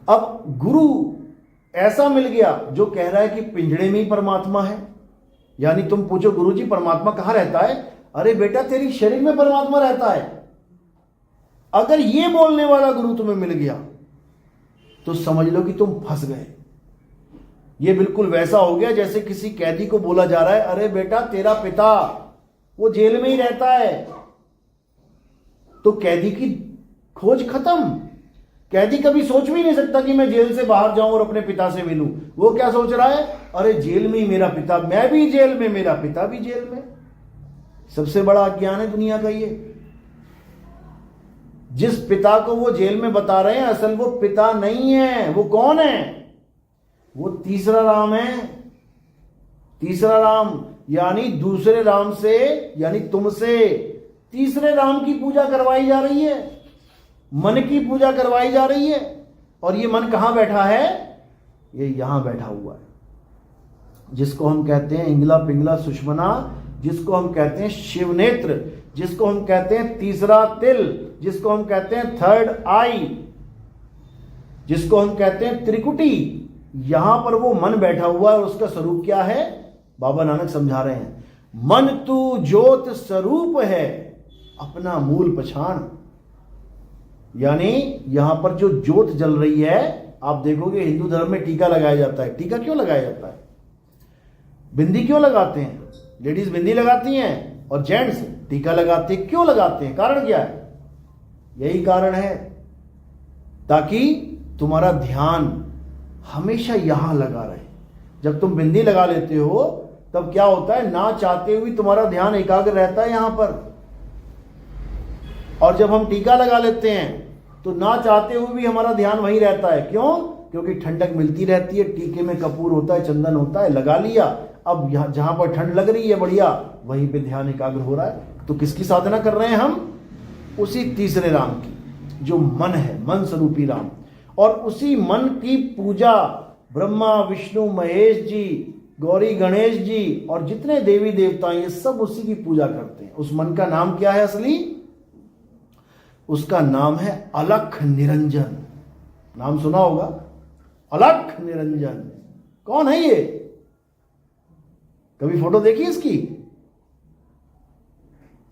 A: अब गुरु ऐसा मिल गया जो कह रहा है कि पिंजड़े में ही परमात्मा है, यानी तुम पूछो गुरुजी परमात्मा कहाँ रहता है, अरे बेटा तेरी शरीर में परमात्मा रहता है। अगर ये बोलने वाला गुरु तुम्हें मिल गया तो समझ लो कि तुम फंस गए। ये बिल्कुल वैसा हो गया जैसे किसी कैदी को बोला जा रहा है, अरे बेटा तेरा पिता वो जेल में ही रहता है। तो कैदी की खोज खत्म। कैदी कभी सोच भी नहीं सकता कि मैं जेल से बाहर जाऊं और अपने पिता से मिलूं। वो क्या सोच रहा है, अरे जेल में ही मेरा पिता, मैं भी जेल में, मेरा पिता भी जेल में। सबसे बड़ा अज्ञान है दुनिया का ये। जिस पिता को वो जेल में बता रहे हैं असल वो पिता नहीं है। वो कौन है, वो तीसरा राम है। तीसरा राम यानी दूसरे राम से, यानी तुमसे तीसरे राम की पूजा करवाई जा रही है, मन की पूजा करवाई जा रही है। और ये मन कहां बैठा है, ये यहां बैठा हुआ है, जिसको हम कहते हैं इंगला पिंगला सुषमना, जिसको हम कहते हैं शिव नेत्र, जिसको हम कहते हैं तीसरा तिल, जिसको हम कहते हैं थर्ड आई, जिसको हम कहते हैं त्रिकुटी। यहां पर वो मन बैठा हुआ है। और उसका स्वरूप क्या है, बाबा नानक समझा रहे हैं, मन तू ज्योत स्वरूप है, अपना मूल पहचान। यानी यहां पर जो ज्योत जल रही है, आप देखोगे हिंदू धर्म में टीका लगाया जाता है। टीका क्यों लगाया जाता है, बिंदी क्यों लगाते हैं, लेडीज बिंदी लगाती हैं और जेंट्स टीका लगाते हैं। क्यों लगाते हैं, कारण क्या है, यही कारण है ताकि तुम्हारा ध्यान हमेशा यहां लगा रहे। जब तुम बिंदी लगा लेते हो तब क्या होता है, ना चाहते हुए तुम्हारा ध्यान एकाग्र रहता है यहां पर। और जब हम टीका लगा लेते हैं तो ना चाहते हुए भी हमारा ध्यान वहीं रहता है। क्यों, क्योंकि ठंडक मिलती रहती है। टीके में कपूर होता है, चंदन होता है, लगा लिया। अब यहां जहां पर ठंड लग रही है बढ़िया, वहीं पे ध्यान एकाग्र हो रहा है। तो किसकी साधना कर रहे हैं हम, उसी तीसरे राम की, जो मन है, मन स्वरूपी राम। और उसी मन की पूजा ब्रह्मा विष्णु महेश जी, गौरी गणेश जी और जितने देवी देवता ये सब उसी की पूजा करते हैं। उस मन का नाम क्या है असली, उसका नाम है अलख निरंजन। नाम सुना होगा, अलख निरंजन। कौन है ये, कभी फोटो देखी इसकी,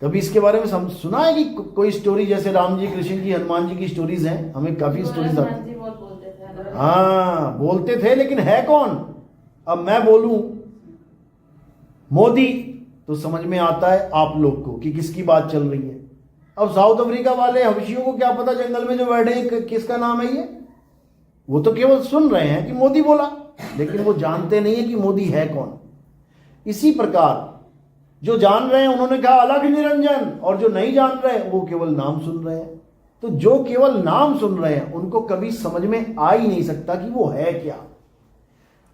A: कभी इसके बारे में सुना है कि कोई स्टोरी, जैसे राम जी, कृष्ण जी, हनुमान जी की स्टोरीज हैं, हमें काफी स्टोरीज आती हैं। हाँ बोलते थे, लेकिन है कौन। अब मैं बोलूं मोदी तो समझ में आता है आप लोग को कि किसकी बात चल रही है। अब साउथ अफ्रीका वाले हबशियों को क्या पता जंगल में जो बैठे हैं किसका नाम है ये, वो तो केवल सुन रहे हैं कि मोदी बोला, लेकिन वो जानते नहीं है कि मोदी है कौन। इसी प्रकार जो जान रहे हैं उन्होंने कहा अलग निरंजन, और जो नहीं जान रहे वो केवल नाम सुन रहे हैं। तो जो केवल नाम सुन रहे हैं उनको कभी समझ में आ ही नहीं सकता कि वो है क्या।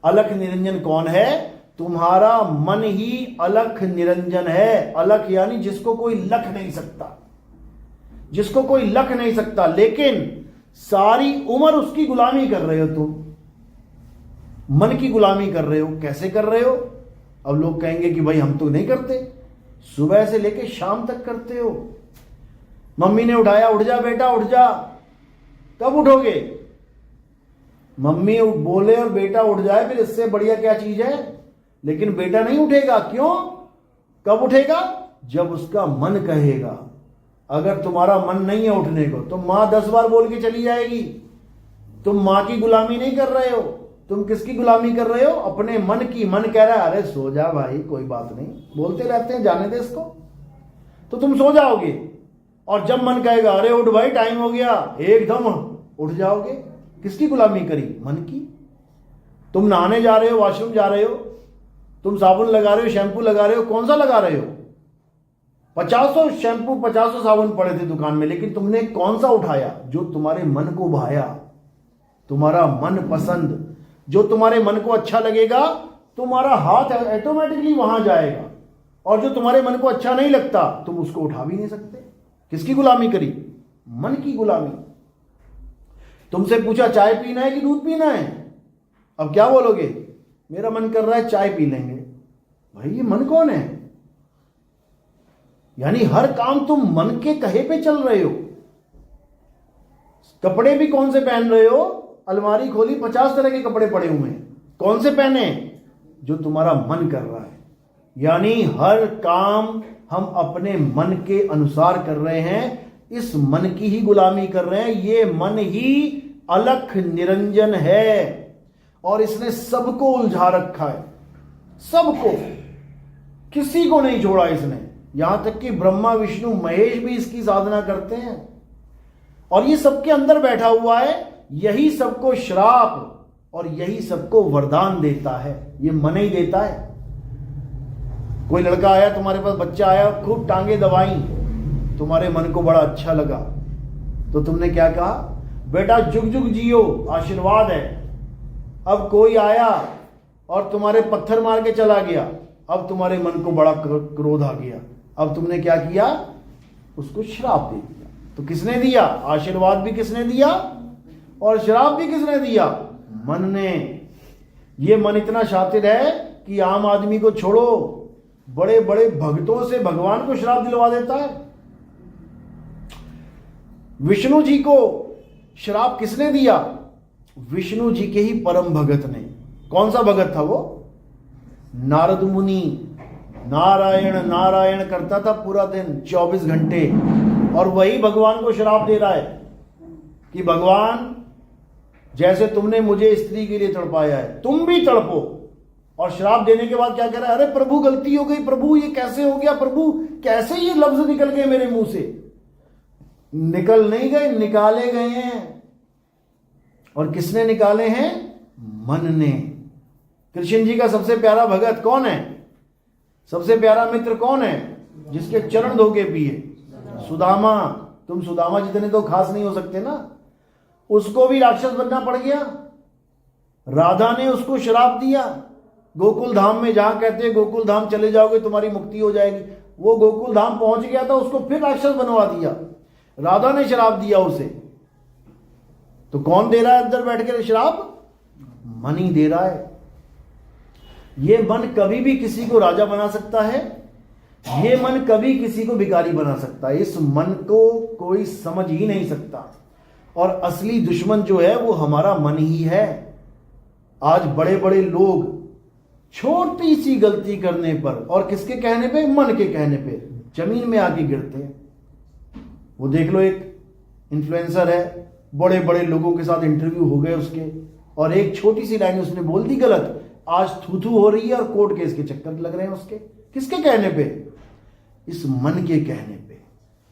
A: अलख निरंजन कौन है, तुम्हारा मन ही अलख निरंजन है। अलख यानी जिसको कोई लख नहीं सकता, जिसको कोई लख नहीं सकता, लेकिन सारी उम्र उसकी गुलामी कर रहे हो तुम, मन की गुलामी कर रहे हो। कैसे कर रहे हो, अब लोग कहेंगे कि भाई हम तो नहीं करते, सुबह से लेके शाम तक करते हो। मम्मी ने उठाया, उठ जा बेटा उठ जा, कब उठोगे, मम्मी बोले और बेटा उठ जाए, फिर इससे बढ़िया क्या चीज है। लेकिन बेटा नहीं उठेगा, क्यों, कब उठेगा, जब उसका मन कहेगा। अगर तुम्हारा मन नहीं है उठने को तो मां 10 बार बोल के चली जाएगी। तुम मां की गुलामी नहीं कर रहे हो, तुम किसकी गुलामी कर रहे हो, अपने मन की। मन कह रहा है अरे सो जा भाई, कोई बात नहीं, बोलते रहते हैं जाने दे इसको, तो तुम सो जाओगे। और जब मन कहेगा अरे उठ भाई टाइम हो गया, एकदम उठ जाओगे। किसकी गुलामी करी, मन की। तुम नहाने जा रहे हो, वॉशरूम जा रहे हो, तुम साबुन लगा रहे हो, शैम्पू लगा रहे हो, कौन सा लगा रहे हो, 50 शैम्पू 50 साबुन पड़े थे दुकान में, लेकिन तुमने कौन सा उठाया, जो तुम्हारे मन को भाया, तुम्हारा मन पसंद, जो तुम्हारे मन को अच्छा लगेगा, तुम्हारा हाथ ऑटोमेटिकली वहां जाएगा। और जो तुम्हारे मन को अच्छा नहीं लगता तुम उसको उठा भी नहीं सकते। किसकी गुलामी करी, मन की गुलामी। तुमसे पूछा चाय पीना है कि दूध पीना है, अब क्या बोलोगे, मेरा मन कर रहा है चाय पी लेंगे। भाई ये मन कौन है, यानी हर काम तुम मन के कहे पे चल रहे हो। कपड़े भी कौन से पहन रहे हो, अलमारी खोली 50 तरह के कपड़े पड़े हुए हैं, कौन से पहने, जो तुम्हारा मन कर रहा है। यानी हर काम हम अपने मन के अनुसार कर रहे हैं, इस मन की ही गुलामी कर रहे हैं। ये मन ही अलख निरंजन है और इसने सबको उलझा रखा है, सबको, किसी को नहीं छोड़ा इसने। यहां तक कि ब्रह्मा विष्णु महेश भी इसकी साधना करते हैं और ये सबके अंदर बैठा हुआ है। यही सबको श्राप और यही सबको वरदान देता है, ये मन ही देता है। कोई लड़का आया तुम्हारे पास, बच्चा आया, खूब टांगे दबाई, तुम्हारे मन को बड़ा अच्छा लगा, तो तुमने क्या कहा, बेटा जुग जुग जियो, आशीर्वाद है। अब कोई आया और तुम्हारे पत्थर मार के चला गया, अब तुम्हारे मन को बड़ा क्रोध आ गया, अब तुमने क्या किया, उसको श्राप दे दिया। तो किसने दिया, आशीर्वाद भी किसने दिया और श्राप भी किसने दिया, मन ने। ये मन इतना शातिर है कि आम आदमी को छोड़ो, बड़े बड़े भक्तों से भगवान को श्राप दिलवा देता है। विष्णु जी को श्राप किसने दिया, विष्णु जी के ही परम भगत ने। कौन सा भगत था वो, नारद मुनि। नारायण नारायण करता था पूरा दिन 24 घंटे, और वही भगवान को श्राप दे रहा है कि भगवान जैसे तुमने मुझे स्त्री के लिए तड़पाया है, तुम भी तड़पो। और श्राप देने के बाद क्या कह रहा है, अरे प्रभु गलती हो गई, प्रभु ये कैसे हो गया, प्रभु कैसे ये लफ्ज निकल गए मेरे मुंह से। निकल नहीं गए, निकाले गए हैं। और किसने निकाले हैं, मन ने। कृष्ण जी का सबसे प्यारा भगत कौन है, सबसे प्यारा मित्र कौन है, जिसके चरण धो के पिए, सुदामा। तुम सुदामा जितने तो खास नहीं हो सकते ना, उसको भी राक्षस बनना पड़ गया। राधा ने उसको श्राप दिया, गोकुल धाम में, जहां कहते हैं गोकुल धाम चले जाओगे तुम्हारी मुक्ति हो जाएगी, वो गोकुल धाम पहुंच गया था, उसको फिर राक्षस बनवा दिया। राधा ने श्राप दिया उसे। तो कौन दे रहा है अंदर बैठ के श्राप, मन ही दे रहा है। ये मन कभी भी किसी को राजा बना सकता है, ये मन कभी किसी को भिखारी बना सकता है। इस मन को कोई समझ ही नहीं सकता, और असली दुश्मन जो है वो हमारा मन ही है। आज बड़े बड़े लोग छोटी सी गलती करने पर, और किसके कहने पे, मन के कहने पे, जमीन में आके गिरते हैं। वो देख लो, एक इन्फ्लुएंसर है, बड़े बड़े लोगों के साथ इंटरव्यू हो गए उसके, और एक छोटी सी लाइन उसने बोल दी गलत, आज थू हो रही है और कोर्ट केस के चक्कर लग रहे हैं उसके। किसके कहने पे, इस मन के कहने पे।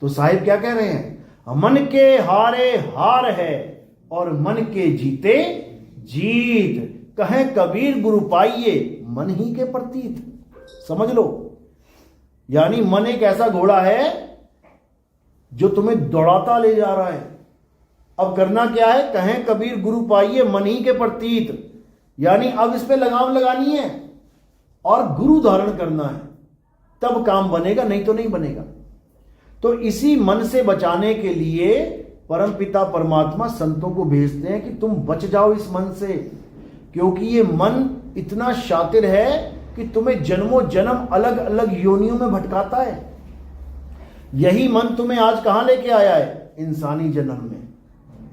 A: तो साहिब क्या कह रहे हैं, मन के हारे हार है और मन के जीते जीत। कहे कबीर गुरु पाइये मन ही के प्रतीत। समझ लो, यानी मन एक ऐसा घोड़ा है जो तुम्हें दौड़ाता ले जा रहा है। अब करना क्या है, कहें कबीर गुरु पाइये मन ही के प्रतीत, यानी अब इस पे लगाम लगानी है और गुरु धारण करना है, तब काम बनेगा, नहीं तो नहीं बनेगा। तो इसी मन से बचाने के लिए परमपिता परमात्मा संतों को भेजते हैं कि तुम बच जाओ इस मन से, क्योंकि ये मन इतना शातिर है कि तुम्हें जन्मों जन्म अलग अलग योनियों में भटकाता है। यही मन तुम्हें आज कहां लेके आया है, इंसानी जन्म में,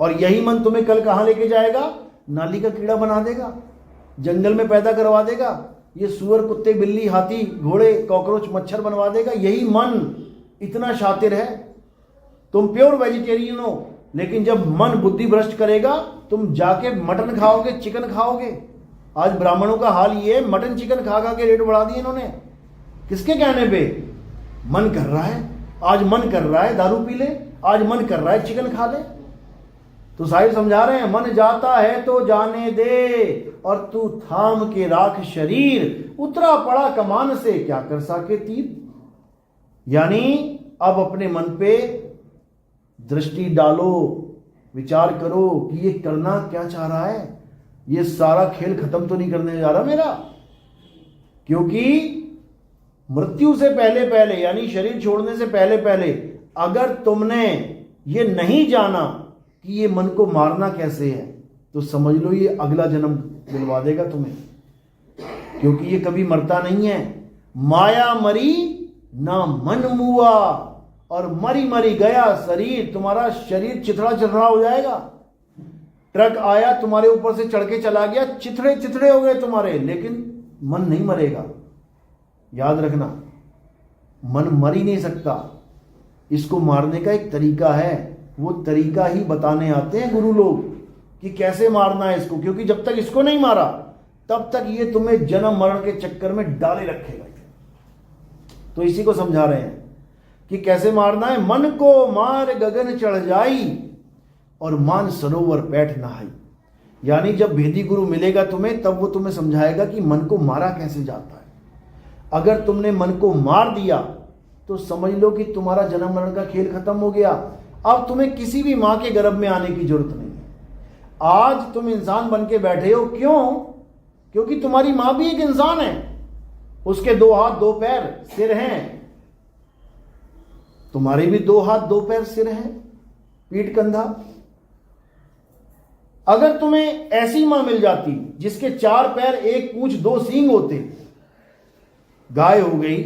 A: और यही मन तुम्हें कल कहां लेके जाएगा, नाली का कीड़ा बना देगा, जंगल में पैदा करवा देगा, ये सुअर कुत्ते बिल्ली हाथी घोड़े कॉकरोच मच्छर बनवा देगा। यही मन इतना शातिर है। तुम प्योर वेजिटेरियन हो, लेकिन जब मन बुद्धि भ्रष्ट करेगा, तुम जाके मटन खाओगे, चिकन खाओगे। आज ब्राह्मणों का हाल ये, मटन चिकन खा खा के रेट बढ़ा दिए इन्होंने। किसके कहने पे, मन कर रहा है, आज मन कर रहा है दारू पी ले, आज मन कर रहा है चिकन खा ले। तो साहिब समझा रहे हैं, मन जाता है तो जाने दे और तू थाम के राख शरीर, उतरा पड़ा कमान से क्या कर सके तीर। यानी अब अपने मन पे दृष्टि डालो, विचार करो कि ये करना क्या चाह रहा है, ये सारा खेल खत्म तो नहीं करने जा रहा मेरा। क्योंकि मृत्यु से पहले पहले, यानी शरीर छोड़ने से पहले पहले, अगर तुमने ये नहीं जाना कि ये मन को मारना कैसे है, तो समझ लो ये अगला जन्म दिलवा देगा तुम्हें, क्योंकि ये कभी मरता नहीं है। माया मरी ना मन मुआ, और मरी मरी गया शरीर, तुम्हारा शरीर चिथड़ा चिथड़ा हो जाएगा। ट्रक आया तुम्हारे ऊपर से चढ़ के चला गया, चिथड़े चिथड़े हो गए तुम्हारे, लेकिन मन नहीं मरेगा। याद रखना, मन मर ही नहीं सकता। इसको मारने का एक तरीका है, वो तरीका ही बताने आते हैं गुरु लोग कि कैसे मारना है इसको, क्योंकि जब तक इसको नहीं मारा तब तक ये तुम्हें जन्म मरण के चक्कर में डाले रखेगा। तो इसी को समझा रहे हैं कि कैसे मारना है। मन को मार गगन चढ़ जाई और मान सरोवर बैठ नहाई। यानी जब भेदी गुरु मिलेगा तुम्हें, तब वो तुम्हें समझाएगा कि मन को मारा कैसे जाता है। अगर तुमने मन को मार दिया तो समझ लो कि तुम्हारा जन्म मरण का खेल खत्म हो गया। अब तुम्हें किसी भी मां के गर्भ में आने की जरूरत नहीं है। आज तुम इंसान बन के बैठे हो, क्यों? क्योंकि तुम्हारी मां भी एक इंसान है, उसके 2 हाथ 2 पैर सिर हैं, तुम्हारे भी 2 हाथ 2 पैर सिर हैं, पीठ कंधा। अगर तुम्हें ऐसी मां मिल जाती जिसके 4 पैर 1 पूंछ 2 सींग होते, गाय हो गई,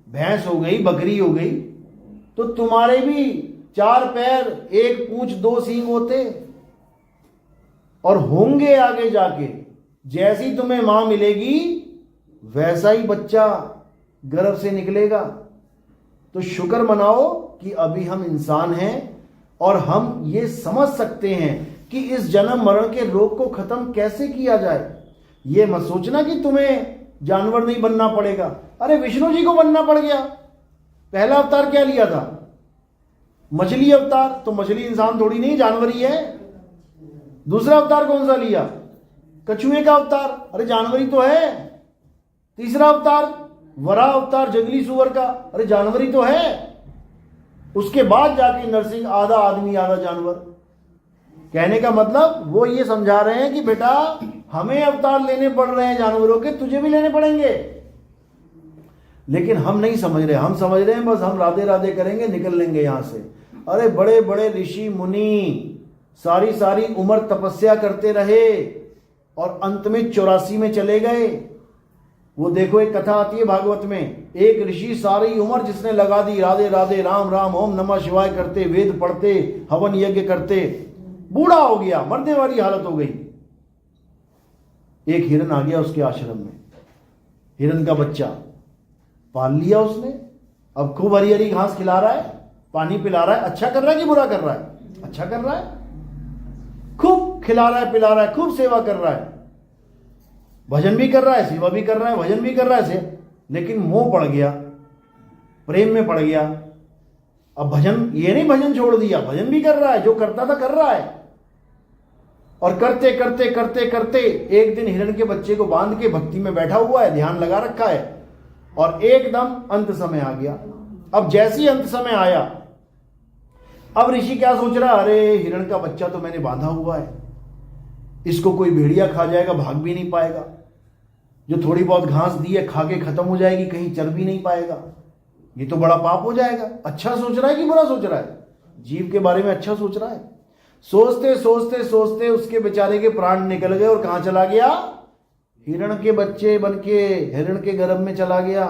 A: भैंस हो गई, बकरी हो गई, तो तुम्हारे भी 4 पैर 1 पूंछ 2 सींग होते और होंगे आगे जाके। जैसी तुम्हें मां मिलेगी वैसा ही बच्चा गर्भ से निकलेगा। तो शुक्र मनाओ कि अभी हम इंसान हैं और हम ये समझ सकते हैं कि इस जन्म मरण के रोग को खत्म कैसे किया जाए। ये मत सोचना कि तुम्हें जानवर नहीं बनना पड़ेगा। अरे विष्णु जी को बनना पड़ गया। पहला अवतार क्या लिया था? मछली अवतार। तो मछली इंसान थोड़ी नहीं, जानवर ही है। दूसरा अवतार कौन सा लिया? कछुए का अवतार। अरे जानवर ही तो है। तीसरा अवतार वराह अवतार, जंगली सुअर का। अरे जानवर ही तो है। उसके बाद जाके नरसिंह, आधा आदमी आधा जानवर। कहने का मतलब वो ये समझा रहे हैं कि बेटा हमें अवतार लेने पड़ रहे हैं जानवरों के, तुझे भी लेने पड़ेंगे। लेकिन हम नहीं समझ रहे। हम समझ रहे हैं बस हम राधे राधे करेंगे, निकल लेंगे यहां से। अरे बड़े बड़े ऋषि मुनि सारी सारी उम्र तपस्या करते रहे और अंत में 84 में चले गए। वो देखो एक कथा आती है भागवत में, एक ऋषि सारी उम्र जिसने लगा दी राधे राधे राम राम ओम नमः शिवाय करते, वेद पढ़ते, हवन यज्ञ करते, बूढ़ा हो गया, मरने वाली हालत हो गई। एक हिरन आ गया उसके आश्रम में, हिरन का बच्चा पाल लिया उसने। अब खूब हरी हरी घास खिला रहा है, पानी पिला रहा है। अच्छा कर रहा है कि बुरा कर रहा है? अच्छा कर रहा है। खूब खिला रहा है, पिला रहा है, खूब सेवा कर रहा है, भजन भी कर रहा है, सेवा भी कर रहा है, भजन भी कर रहा है से। लेकिन मोह पड़ गया, प्रेम में पड़ गया। अब भजन, ये नहीं भजन छोड़ दिया, भजन भी कर रहा है, जो करता था कर रहा है। और करते करते करते करते एक दिन हिरण के बच्चे को बांध के भक्ति में बैठा हुआ है, ध्यान लगा रखा है, और एकदम अंत समय आ गया। अब जैसी अंत समय आया, अब ऋषि क्या सोच रहा, अरे हिरण का बच्चा तो मैंने बांधा हुआ है, इसको कोई भेड़िया खा जाएगा, भाग भी नहीं पाएगा। जो थोड़ी बहुत घास दी है खा के खत्म हो जाएगी, कहीं चल भी नहीं पाएगा, ये तो बड़ा पाप हो जाएगा। अच्छा सोच रहा है कि बुरा सोच रहा है? जीव के बारे में अच्छा सोच रहा है। सोचते सोचते सोचते उसके बेचारे के प्राण निकल गए और कहां चला गया? हिरण के बच्चे बन के हिरण के गर्भ में चला गया।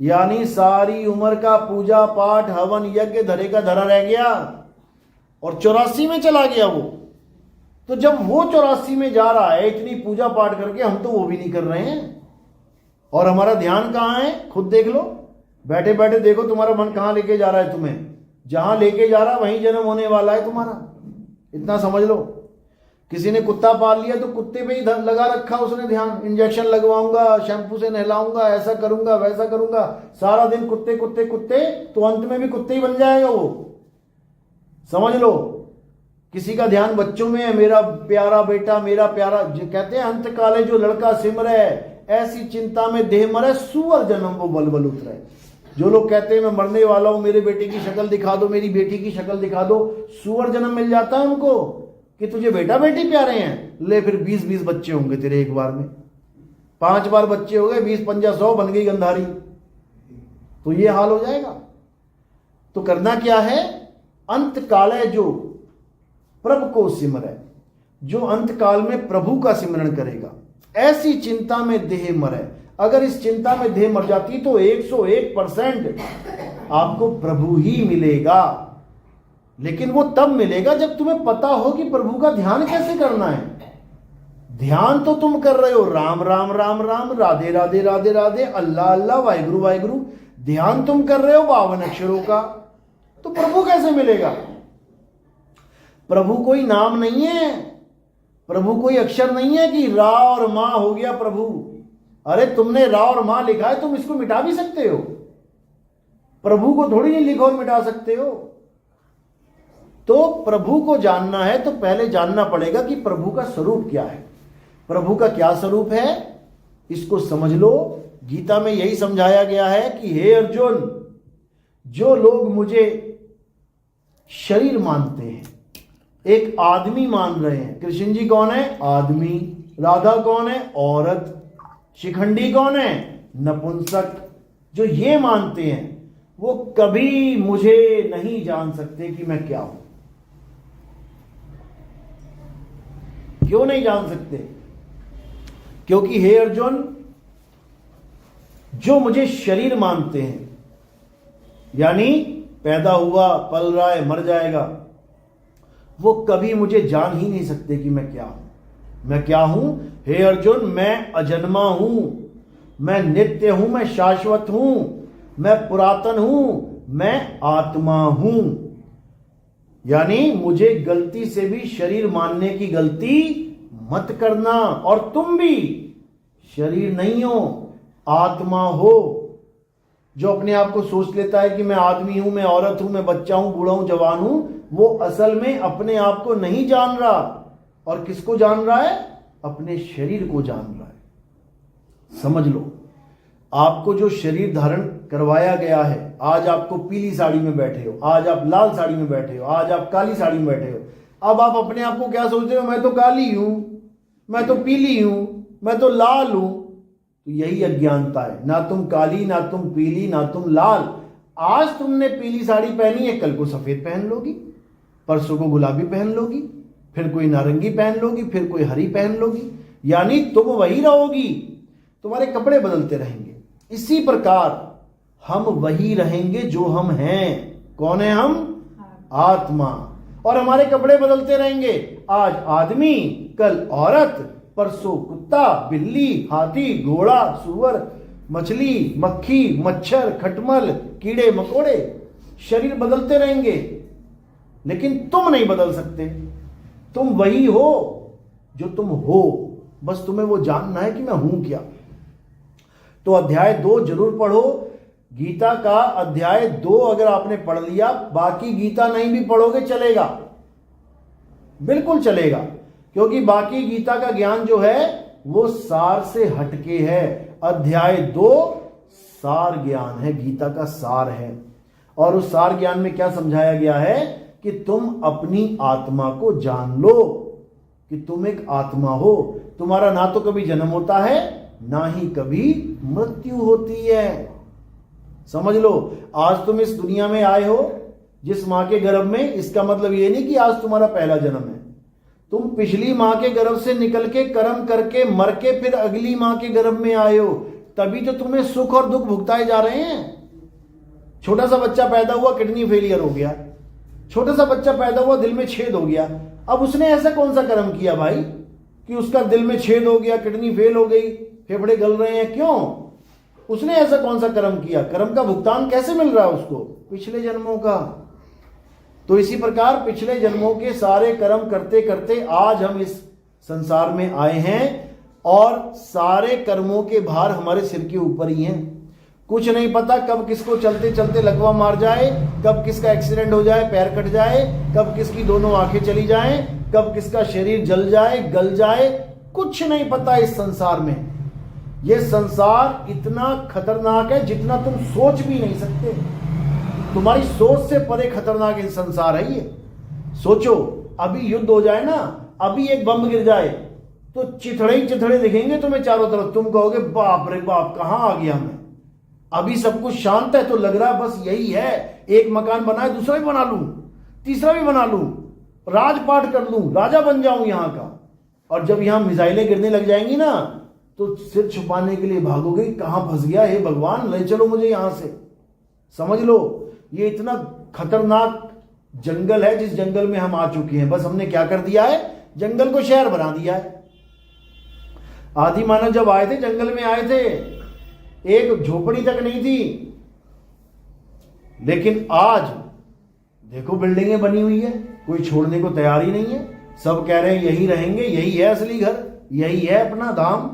A: यानी सारी उम्र का पूजा पाठ हवन यज्ञ धरे का धरा रह गया और 84 में चला गया वो। तो जब वो 84 में जा रहा है इतनी पूजा पाठ करके, हम तो वो भी नहीं कर रहे हैं। और हमारा ध्यान कहां है? खुद देख लो, बैठे बैठे देखो तुम्हारा मन कहां लेके जा रहा है तुम्हें। जहां लेके जा रहा है वहीं जन्म होने वाला है तुम्हारा, इतना समझ लो। किसी ने कुत्ता पाल लिया तो कुत्ते पे ही लगा रखा उसने ध्यान, इंजेक्शन लगवाऊंगा, शैम्पू से नहलाऊंगा, ऐसा करूंगा वैसा करूंगा, सारा दिन कुत्ते कुत्ते कुत्ते, तो अंत में भी कुत्ते ही बन जाएगा वो, समझ लो। किसी का ध्यान बच्चों में है, मेरा प्यारा बेटा, मेरा प्यारा, कहते हैं अंत काले जो लड़का सिमरे, ऐसी चिंता में देह मरे, सुअर जन्म वो बल बल उतरे। जो लोग कहते हैं मैं मरने वाला हूं, मेरे बेटे की शक्ल दिखा दो, मेरी बेटी की शक्ल दिखा दो, सुअर जन्म मिल जाता है उनको कि तुझे बेटा बेटी प्यारे हैं, ले फिर 20-20 बच्चे होंगे तेरे एक बार में। 5 बार बच्चे हो गए, 20 पंजा 100, बन गई गंधारी। तो ये हाल हो जाएगा। तो करना क्या है? अंत काल जो प्रभु को सिमरे, जो अंत काल में प्रभु का सिमरण करेगा, ऐसी चिंता में देह मरे। अगर इस चिंता में देह मर जाती तो 101% आपको प्रभु ही मिलेगा। लेकिन वो तब मिलेगा जब तुम्हें पता हो कि प्रभु का ध्यान कैसे करना है। ध्यान तो तुम कर रहे हो राम राम राम राम, राधे राधे राधे राधे, अल्लाह अल्लाह, वाहिगुरु वाहिगुरु, ध्यान तुम कर रहे हो 52 अक्षरों का, तो प्रभु कैसे मिलेगा? प्रभु कोई नाम नहीं है, प्रभु कोई अक्षर नहीं है कि रा और मां हो गया प्रभु। अरे तुमने रा और मां लिखा है, तुम इसको मिटा भी सकते हो, प्रभु को थोड़ी नहीं लिखो और मिटा सकते हो। तो प्रभु को जानना है तो पहले जानना पड़ेगा कि प्रभु का स्वरूप क्या है। प्रभु का क्या स्वरूप है इसको समझ लो। गीता में यही समझाया गया है कि हे अर्जुन, जो लोग मुझे शरीर मानते हैं, एक आदमी मान रहे हैं, कृष्ण जी कौन है? आदमी। राधा कौन है? औरत। शिखंडी कौन है? नपुंसक। जो ये मानते हैं वो कभी मुझे नहीं जान सकते कि मैं क्या हूं। क्यों नहीं जान सकते? क्योंकि हे अर्जुन, जो मुझे शरीर मानते हैं, यानी पैदा हुआ, पल रहा है, मर जाएगा, वो कभी मुझे जान ही नहीं सकते कि मैं क्या हूं। मैं क्या हूं? हे अर्जुन, मैं अजन्मा हूं, मैं नित्य हूं, मैं शाश्वत हूं, मैं पुरातन हूं, मैं आत्मा हूं। यानी मुझे गलती से भी शरीर मानने की गलती मत करना। और तुम भी शरीर नहीं हो, आत्मा हो। जो अपने आप को सोच लेता है कि मैं आदमी हूं, मैं औरत हूं, मैं बच्चा हूं, बूढ़ा हूं, जवान हूं, वो असल में अपने आप को नहीं जान रहा। और किसको जान रहा है? अपने शरीर को जान रहा है। समझ लो, आपको जो शरीर धारण करवाया गया है, आज आपको पीली साड़ी में बैठे हो, आज आप लाल साड़ी में बैठे हो, आज आप काली साड़ी में बैठे हो। अब आप अपने आप को क्या सोचते हो? मैं तो काली हूं, मैं तो पीली हूं, मैं तो लाल हूं। तो यही अज्ञानता है। ना तुम काली, ना तुम पीली, ना तुम लाल। आज तुमने पीली साड़ी पहनी है, कल को सफेद पहन लोगी, परसों को गुलाबी पहन लोगी, फिर कोई नारंगी पहन लोगी, फिर कोई हरी पहन लोगी। यानी तुम वही रहोगी, तुम्हारे कपड़े बदलते रहेंगे। इसी प्रकार हम वही रहेंगे जो हम हैं। कौन है हम? आत्मा। और हमारे कपड़े बदलते रहेंगे। आज आदमी, कल औरत, परसों कुत्ता, बिल्ली, हाथी, घोड़ा, सुअर, मछली, मक्खी, मच्छर, खटमल, कीड़े मकोड़े। शरीर बदलते रहेंगे, लेकिन तुम नहीं बदल सकते। तुम वही हो जो तुम हो। बस तुम्हें वो जानना है कि मैं हूं क्या। तो अध्याय 2 जरूर पढ़ो। गीता का अध्याय 2 अगर आपने पढ़ लिया, बाकी गीता नहीं भी पढ़ोगे चलेगा, बिल्कुल चलेगा। क्योंकि बाकी गीता का ज्ञान जो है वो सार से हटके है। अध्याय 2 सार ज्ञान है, गीता का सार है। और उस सार ज्ञान में क्या समझाया गया है कि तुम अपनी आत्मा को जान लो कि तुम एक आत्मा हो। तुम्हारा ना तो कभी जन्म होता है, ना ही कभी मृत्यु होती है। समझ लो, आज तुम इस दुनिया में आए हो जिस मां के गर्भ में, इसका मतलब ये नहीं कि आज तुम्हारा पहला जन्म है। तुम पिछली मां के गर्भ से निकल के कर्म करके मर के फिर अगली मां के गर्भ में आए हो। तभी तो तुम्हें सुख और दुख भुगताए जा रहे हैं। छोटा सा बच्चा पैदा हुआ, किडनी फेलियर हो गया। छोटा सा बच्चा पैदा हुआ, दिल में छेद हो गया। अब उसने ऐसा कौन सा कर्म किया भाई कि उसका दिल में छेद हो गया, किडनी फेल हो गई, फेफड़े गल रहे हैं? क्यों? उसने ऐसा कौन सा कर्म किया? कर्म का भुगतान कैसे मिल रहा है उसको? पिछले जन्मों का। तो इसी प्रकार पिछले जन्मों के सारे कर्म करते करते आज हम इस संसार में आए हैं और सारे कर्मों के भार हमारे सिर के ऊपर ही हैं। कुछ नहीं पता कब किसको चलते चलते लकवा मार जाए, कब किसका एक्सीडेंट हो जाए, पैर कट जाए, कब किसकी दोनों आंखें चली जाएं, कब किसका शरीर जल जाए, गल जाए। कुछ नहीं पता इस संसार में। ये संसार इतना खतरनाक है जितना तुम सोच भी नहीं सकते। तुम्हारी सोच से परे खतरनाक ये संसार है। ये सोचो, अभी युद्ध हो जाए ना, अभी एक बम गिर जाए तो चिथड़े ही चिथड़े दिखेंगे तुम्हें चारों तरफ। तुम कहोगे बाप रे बाप, कहां आ गया मैं। अभी सब कुछ शांत है तो लग रहा है बस यही है, एक मकान बनाए दूसरा भी बना लूं, तीसरा भी बना लूं, राजपाट कर लूं, राजा बन जाऊं यहां का। और जब यहां मिसाइलें गिरने लग जाएंगी ना तो सिर छुपाने के लिए भागोगे, कहां फंस गया, हे भगवान ले चलो मुझे यहां से। समझ लो, ये इतना खतरनाक जंगल है जिस जंगल में हम आ चुके हैं। बस हमने क्या कर दिया है, जंगल को शहर बना दिया है। आदि मानव जब आए थे जंगल में आए थे, एक झोपड़ी तक नहीं थी, लेकिन आज देखो बिल्डिंगें बनी हुई है, कोई छोड़ने को तैयार ही नहीं है। सब कह रहे हैं यही रहेंगे, यही है असली घर, यही है अपना धाम।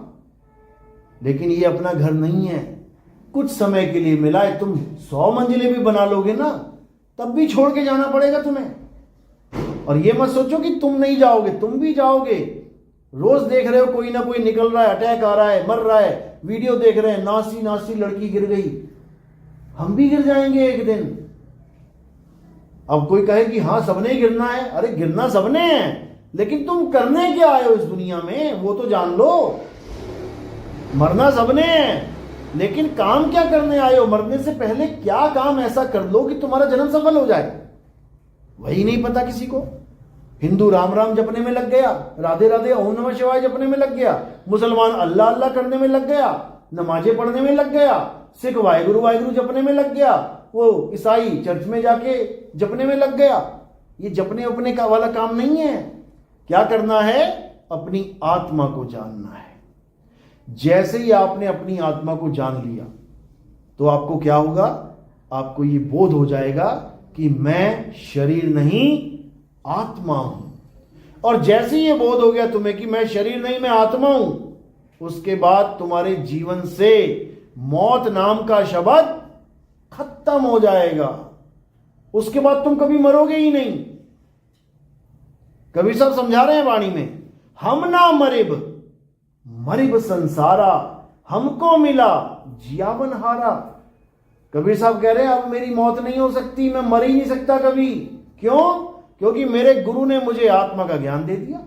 A: लेकिन ये अपना घर नहीं है, कुछ समय के लिए मिला है। तुम 100 मंजिलें भी बना लोगे ना, तब भी छोड़ के जाना पड़ेगा तुम्हें। और ये मत सोचो कि तुम नहीं जाओगे, तुम भी जाओगे। रोज देख रहे हो कोई ना कोई निकल रहा है, अटैक आ रहा है, मर रहा है, वीडियो देख रहे हैं, नासी नासी लड़की गिर गई। हम भी गिर जाएंगे एक दिन। अब कोई कहे कि हाँ सबने गिरना है, अरे गिरना सबने है, लेकिन तुम करने क्या आए हो इस दुनिया में वो तो जान लो। मरना सबने है, लेकिन काम क्या करने आए हो? मरने से पहले क्या काम ऐसा कर लो कि तुम्हारा जन्म सफल हो जाए, वही नहीं पता किसी को। हिंदू राम राम जपने में लग गया, राधे राधे ओम नमः शिवाय जपने में लग गया, मुसलमान अल्लाह अल्लाह करने में लग गया, नमाजें पढ़ने में लग गया, सिख वाहिगुरु वाहिगुरु जपने में लग गया, वो ईसाई चर्च में जाके जपने में लग गया। ये जपने अपने का वाला काम नहीं है। क्या करना है? अपनी आत्मा को जानना है। जैसे ही आपने अपनी आत्मा को जान लिया तो आपको क्या होगा? आपको ये बोध हो जाएगा कि मैं शरीर नहीं आत्मा हूं। और जैसे ही ये बोध हो गया तुम्हें कि मैं शरीर नहीं मैं आत्मा हूं, उसके बाद तुम्हारे जीवन से मौत नाम का शब्द खत्म हो जाएगा। उसके बाद तुम कभी मरोगे ही नहीं। कबीर साहब समझा रहे हैं वाणी में, हम ना मरिब मरिब संसारा, हमको मिला जियावन हारा। कबीर साहब कह रहे हैं अब मेरी मौत नहीं हो सकती, मैं मर ही नहीं सकता कभी। क्यों? क्योंकि मेरे गुरु ने मुझे आत्मा का ज्ञान दे दिया।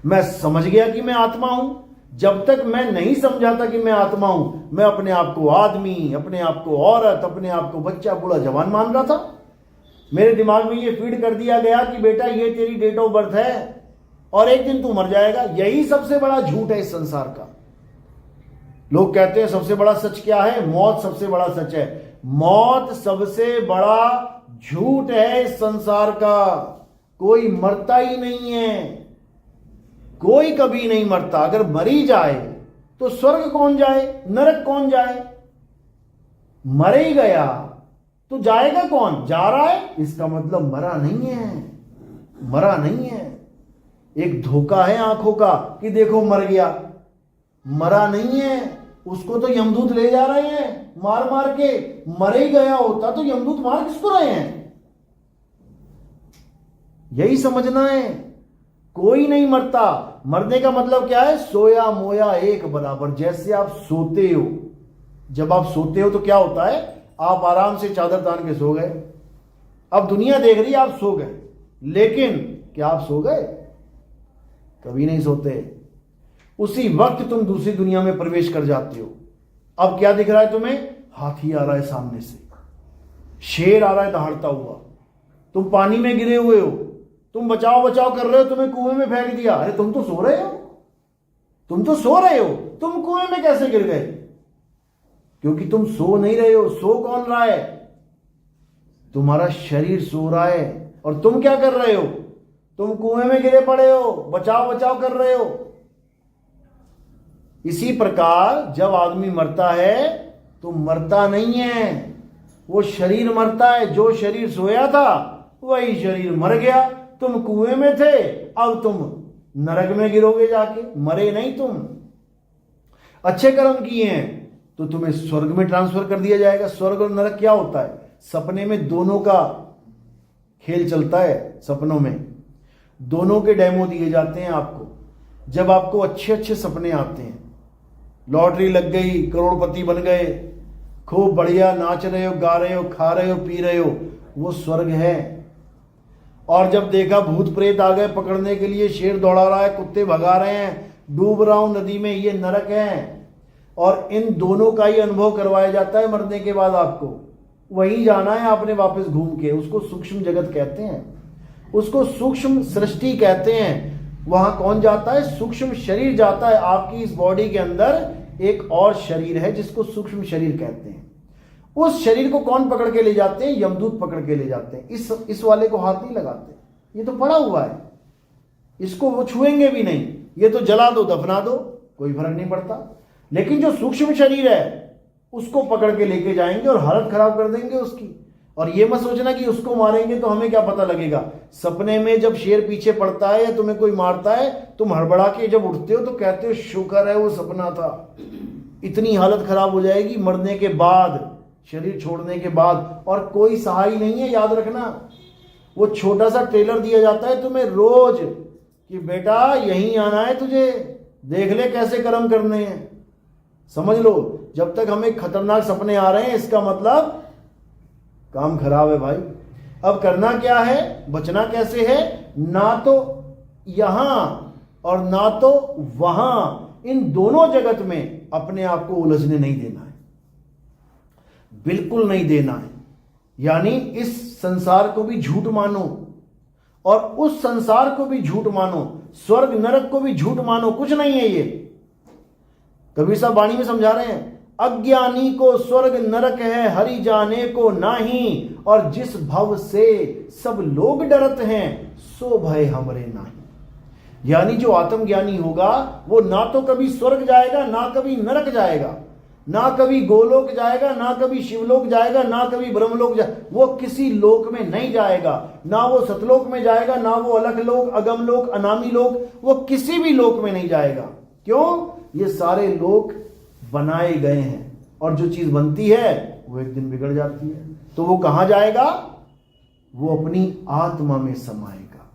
A: मैं समझ गया कि मैं आत्मा हूं। जब तक मैं नहीं समझा था कि मैं आत्मा हूं, मैं अपने आप को आदमी, अपने आप को औरत, अपने आप को बच्चा बूढ़ा जवान मान रहा था। मेरे दिमाग में ये फीड कर दिया गया कि बेटा ये तेरी डेट ऑफ बर्थ है और एक दिन तू मर जाएगा। यही सबसे बड़ा झूठ है इस संसार का। लोग कहते हैं सबसे बड़ा सच क्या है? मौत सबसे बड़ा सच है। मौत सबसे बड़ा झूठ है इस संसार का। कोई मरता ही नहीं है, कोई कभी नहीं मरता। अगर मरी जाए तो स्वर्ग कौन जाए, नरक कौन जाए? मर ही गया तो जाएगा कौन? जा रहा है, इसका मतलब मरा नहीं है, मरा नहीं है। एक धोखा है आंखों का कि देखो मर गया, मरा नहीं है। उसको तो यमदूत ले जा रहे हैं मार मार के। मर ही गया होता तो यमदूत मार किसको रहे हैं? यही समझना है। कोई नहीं मरता। मरने का मतलब क्या है? सोया मोया एक बराबर। जैसे आप सोते हो, जब आप सोते हो तो क्या होता है? आप आराम से चादर तान के सो गए। अब दुनिया देख रही है आप सो गए, लेकिन क्या आप सो गए? कभी नहीं सोते। उसी वक्त तुम दूसरी दुनिया में प्रवेश कर जाते हो। अब क्या दिख रहा है तुम्हें? हाथी आ रहा है सामने से, शेर आ रहा है दहाड़ता हुआ, तुम पानी में गिरे हुए हो, तुम बचाओ बचाओ कर रहे हो, तुम्हें कुएं में फेंक दिया। अरे तुम तो सो रहे हो, तुम तो सो रहे हो, तुम कुएं में कैसे गिर गए? क्योंकि तुम सो नहीं रहे हो। सो कौन रहा है? तुम्हारा शरीर सो रहा है। और तुम क्या कर रहे हो? तुम कुएं में गिरे पड़े हो, बचाव बचाव कर रहे हो। इसी प्रकार जब आदमी मरता है तो मरता नहीं है, वो शरीर मरता है। जो शरीर सोया था वही शरीर मर गया। तुम कुएं में थे, अब तुम नरक में गिरोगे जाके। मरे नहीं तुम। अच्छे कर्म किए हैं तो तुम्हें स्वर्ग में ट्रांसफर कर दिया जाएगा। स्वर्ग और नरक क्या होता है? सपने में दोनों का खेल चलता है। सपनों में दोनों के डेमो दिए जाते हैं आपको। जब आपको अच्छे अच्छे सपने आते हैं, लॉटरी लग गई, करोड़पति बन गए, खूब बढ़िया नाच रहे हो, गा रहे हो, खा रहे हो, पी रहे हो, वो स्वर्ग है। और जब देखा भूत प्रेत आ गए पकड़ने के लिए, शेर दौड़ा रहा है, कुत्ते भगा रहे हैं, डूब रहा हूं नदी में, ये नरक है। और इन दोनों का ही अनुभव करवाया जाता है मरने के बाद। आपको वहीं जाना है आपने वापस घूम के। उसको सूक्ष्म जगत कहते हैं, उसको सूक्ष्म सृष्टि कहते हैं। वहां कौन जाता है? सूक्ष्म शरीर जाता है। आपकी इस बॉडी के अंदर एक और शरीर है जिसको सूक्ष्म शरीर कहते हैं। उस शरीर को कौन पकड़ के ले जाते हैं? यमदूत पकड़ के ले जाते हैं। इस वाले को हाथ नहीं लगाते, ये तो पड़ा हुआ है, इसको वो छुएंगे भी नहीं। ये तो जला दो, दफना दो। कोई फर्क नहीं पड़ता। लेकिन जो सूक्ष्म शरीर है उसको पकड़ के लेके जाएंगे और हालत खराब कर देंगे उसकी। और ये मत सोचना कि उसको मारेंगे तो हमें क्या पता लगेगा। सपने में जब शेर पीछे पड़ता है या तुम्हें कोई मारता है, तुम हड़बड़ा के जब उठते हो तो कहते हो शुक्र है वो सपना था। इतनी हालत खराब हो जाएगी मरने के बाद, शरीर छोड़ने के बाद, और कोई सहाय नहीं है। याद रखना, वो छोटा सा ट्रेलर दिया जाता है तुम्हें रोज कि बेटा यहीं आना है तुझे, देख ले कैसे कर्म करने हैं। समझ लो, जब तक हमें खतरनाक सपने आ रहे हैं इसका मतलब काम खराब है भाई। अब करना क्या है, बचना कैसे है? ना तो यहां और ना तो वहां, इन दोनों जगत में अपने आप को उलझने नहीं देना है, बिल्कुल नहीं देना है। यानी इस संसार को भी झूठ मानो और उस संसार को भी झूठ मानो, स्वर्ग नरक को भी झूठ मानो, कुछ नहीं है ये। कबीर साहब वाणी में समझा रहे हैं, अज्ञानी को स्वर्ग नरक है हरि जाने को नाही, और जिस भव से सब लोग डरत हैं सो भय हमरे नाही। यानी जो आत्मज्ञानी होगा वो ना तो कभी स्वर्ग जाएगा, ना कभी नरक जाएगा, ना कभी गोलोक जाएगा, ना कभी शिवलोक जाएगा, ना कभी ब्रह्मलोक जाएगा। वो किसी लोक में नहीं जाएगा, ना वो सतलोक में जाएगा, ना वो अलख लोक, अगम लोक, अनामी लोक, वो किसी भी लोक में नहीं जाएगा। क्यों? ये सारे लोक बनाए गए हैं और जो चीज बनती है वो एक दिन बिगड़ जाती है। तो वो कहां जाएगा? वो अपनी आत्मा में समाएगा।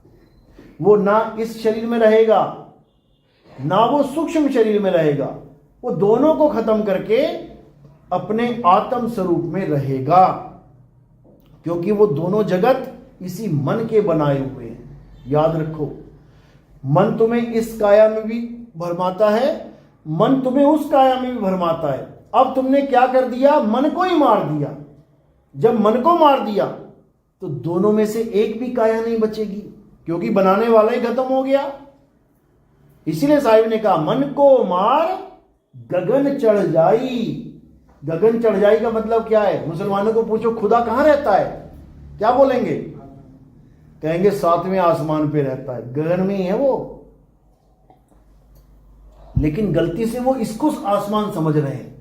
A: वो ना इस शरीर में रहेगा, ना वो सूक्ष्म शरीर में रहेगा। वो दोनों को खत्म करके अपने आत्म स्वरूप में रहेगा, क्योंकि वो दोनों जगत इसी मन के बनाए हुए हैं। याद रखो, मन तुम्हें इस काया में भी भरमाता है, मन तुम्हें उस काया में भी भरमाता है। अब तुमने क्या कर दिया? मन को ही मार दिया। जब मन को मार दिया तो दोनों में से एक भी काया नहीं बचेगी, क्योंकि बनाने वाला ही खत्म हो गया। इसीलिए साहिब ने कहा, मन को मार गगन चढ़ जाई। गगन चढ़ जाई का मतलब क्या है? मुसलमानों को पूछो खुदा कहां रहता है, क्या बोलेंगे? कहेंगे 7वें आसमान पे रहता है, गगन में ही है वो। लेकिन गलती से वो इसको आसमान समझ रहे हैं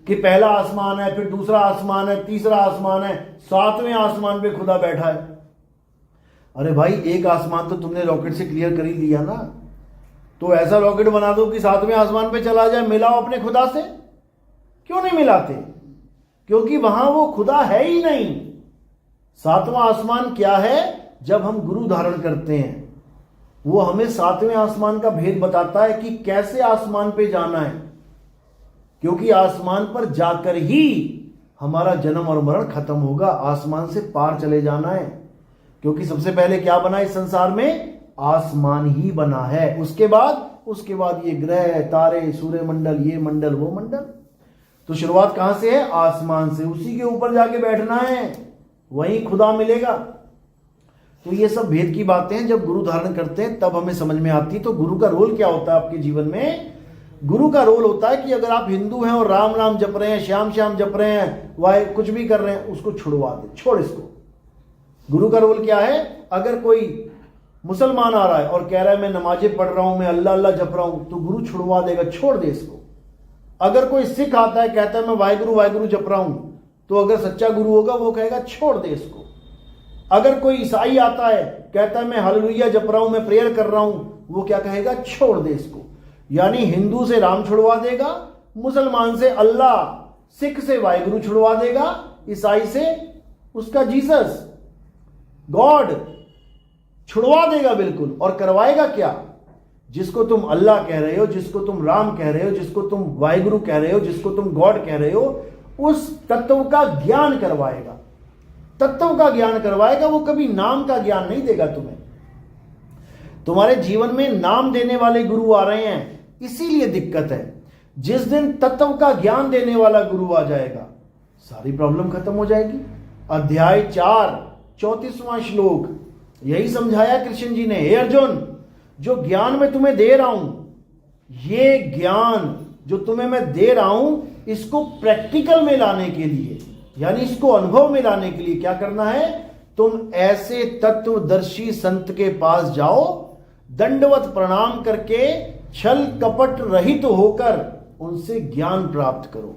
A: कि पहला आसमान है, फिर दूसरा आसमान है, तीसरा आसमान है, 7वें आसमान पे खुदा बैठा है। अरे भाई, एक आसमान तो तुमने रॉकेट से क्लियर कर ही लिया ना, तो ऐसा रॉकेट बना दो कि 7वें आसमान पे चला जाए, मिलाओ अपने खुदा से। क्यों नहीं मिलाते? क्योंकि वहां वो खुदा है ही नहीं। 7वां आसमान क्या है? जब हम गुरु धारण करते हैं, वो हमें 7वें आसमान का भेद बताता है कि कैसे आसमान पे जाना है, क्योंकि आसमान पर जाकर ही हमारा जन्म और मरण खत्म होगा। आसमान से पार चले जाना है, क्योंकि सबसे पहले क्या बना इस संसार में? आसमान ही बना है। उसके बाद ये ग्रह, तारे, सूर्य मंडल, ये मंडल, वो मंडल। तो शुरुआत कहां से है? आसमान से। उसी के ऊपर जाके बैठना है, वहीं खुदा मिलेगा। तो ये सब भेद की बातें हैं, जब गुरु धारण करते हैं तब हमें समझ में आती है। तो गुरु का रोल क्या होता है आपके जीवन में? गुरु का रोल होता है कि अगर आप हिंदू हैं और राम राम जप रहे हैं, श्याम श्याम जप रहे हैं, वाहे कुछ भी कर रहे हैं, उसको छुड़वा दे, छोड़ इसको। गुरु का रोल क्या है? अगर कोई मुसलमान आ रहा है और कह रहा है मैं नमाजें पढ़ रहा हूं, मैं अल्लाह अल्लाह जप रहा हूं, तो गुरु छुड़वा देगा, छोड़ दे इसको। अगर कोई सिख आता है, कहता है मैं वाहिगुरु वाहिगुरु जप रहा हूं, तो अगर सच्चा गुरु होगा वो कहेगा छोड़ दे इसको। अगर कोई ईसाई आता है, कहता है मैं हालेलुया जप रहा हूं, मैं प्रेयर कर रहा हूं, वो क्या कहेगा? छोड़ दे इसको। यानी हिंदू से राम छुड़वा देगा, मुसलमान से अल्लाह, सिख से वाहिगुरु छुड़वा देगा, ईसाई से उसका जीसस, गॉड छुड़वा देगा बिल्कुल। और करवाएगा क्या? जिसको तुम अल्लाह कह रहे हो, जिसको तुम राम कह रहे हो, जिसको तुम वाहिगुरु कह रहे हो, जिसको तुम गॉड कह रहे हो, उस तत्व का ज्ञान करवाएगा। तत्व का ज्ञान करवाएगा, वो कभी नाम का ज्ञान नहीं देगा तुम्हें। तुम्हारे जीवन में नाम देने वाले गुरु आ रहे हैं, इसीलिए दिक्कत है। जिस दिन तत्व का ज्ञान देने वाला गुरु आ जाएगा, सारी प्रॉब्लम खत्म हो जाएगी। अध्याय 4 34वां श्लोक यही समझाया कृष्ण जी ने। हे अर्जुन, जो ज्ञान मैं तुम्हें दे रहा हूं, ये ज्ञान जो तुम्हें मैं दे रहा हूं, इसको प्रैक्टिकल में लाने के लिए, यानी इसको अनुभव में लाने के लिए क्या करना है? तुम ऐसे तत्वदर्शी संत के पास जाओ, दंडवत प्रणाम करके छल कपट रहित होकर उनसे ज्ञान प्राप्त करो।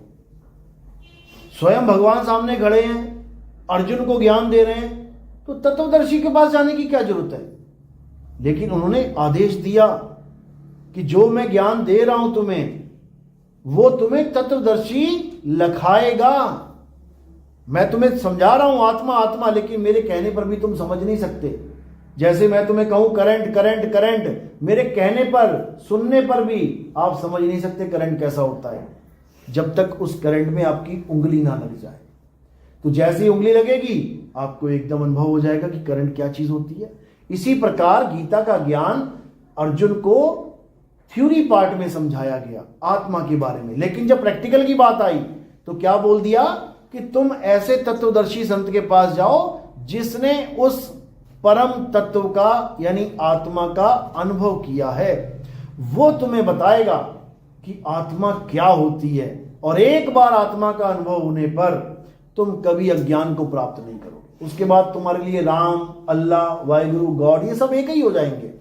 A: स्वयं भगवान सामने खड़े हैं, अर्जुन को ज्ञान दे रहे हैं, तो तत्वदर्शी के पास जाने की क्या जरूरत है? लेकिन उन्होंने आदेश दिया कि जो मैं ज्ञान दे रहा हूं तुम्हें, वो तुम्हें तत्वदर्शी लखाएगा। मैं तुम्हें समझा रहा हूं आत्मा आत्मा, लेकिन मेरे कहने पर भी तुम समझ नहीं सकते। जैसे मैं तुम्हें कहूं करंट करंट करंट, मेरे कहने पर सुनने पर भी आप समझ नहीं सकते करंट कैसा होता है, जब तक उस करंट में आपकी उंगली ना लग जाए। तो जैसे ही उंगली लगेगी आपको एकदम अनुभव हो जाएगा कि करंट क्या चीज होती है। इसी प्रकार गीता का ज्ञान अर्जुन को थ्योरी पार्ट में समझाया गया आत्मा के बारे में, लेकिन जब प्रैक्टिकल की बात आई तो क्या बोल दिया कि तुम ऐसे तत्वदर्शी संत के पास जाओ जिसने उस परम तत्व का यानी आत्मा का अनुभव किया है। वो तुम्हें बताएगा कि आत्मा क्या होती है, और एक बार आत्मा का अनुभव होने पर तुम कभी अज्ञान को प्राप्त नहीं करोगे। उसके बाद तुम्हारे लिए राम, अल्लाह, वाहिगुरु, गॉड ये सब एक ही हो जाएंगे।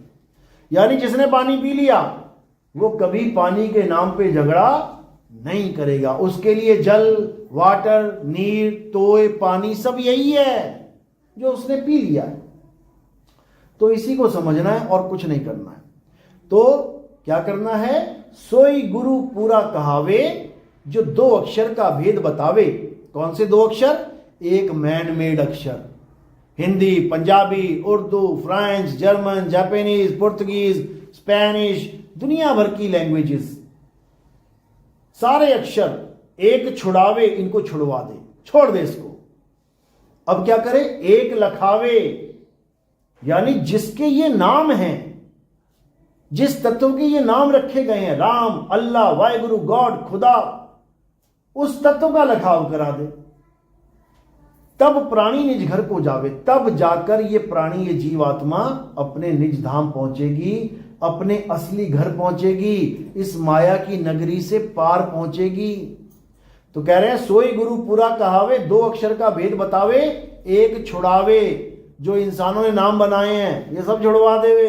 A: यानी जिसने पानी पी लिया वो कभी पानी के नाम पे झगड़ा नहीं करेगा। उसके लिए जल, वाटर, नीर, तोय, पानी सब यही है जो उसने पी लिया है। तो इसी को समझना है और कुछ नहीं करना है। तो क्या करना है? सोई गुरु पूरा कहावे, जो दो अक्षर का भेद बतावे। कौन से दो अक्षर? एक मैन मेड अक्षर, Hindi, Punjabi, Urdu, French, German, Japanese, Portuguese, Spanish, दुनिया भर की लैंग्वेजेस, सारे अक्षर एक छुड़ावे, इनको छुड़वा दे, छोड़ दे इसको। अब क्या करे? एक लखावे, यानी जिसके ये नाम हैं, जिस तत्व के ये नाम रखे गए हैं, राम, अल्लाह, वाहिगुरु, गॉड, खुदा, उस तत्व का लखाव करा दे। तब प्राणी निज घर को जावे, तब जाकर ये प्राणी, ये जीवात्मा अपने निज धाम पहुंचेगी, अपने असली घर पहुंचेगी, इस माया की नगरी से पार पहुंचेगी। तो कह रहे हैं सोई गुरु पूरा कहावे, दो अक्षर का भेद बतावे, एक छुड़ावे, जो इंसानों ने नाम बनाए हैं ये सब छुड़वा देवे,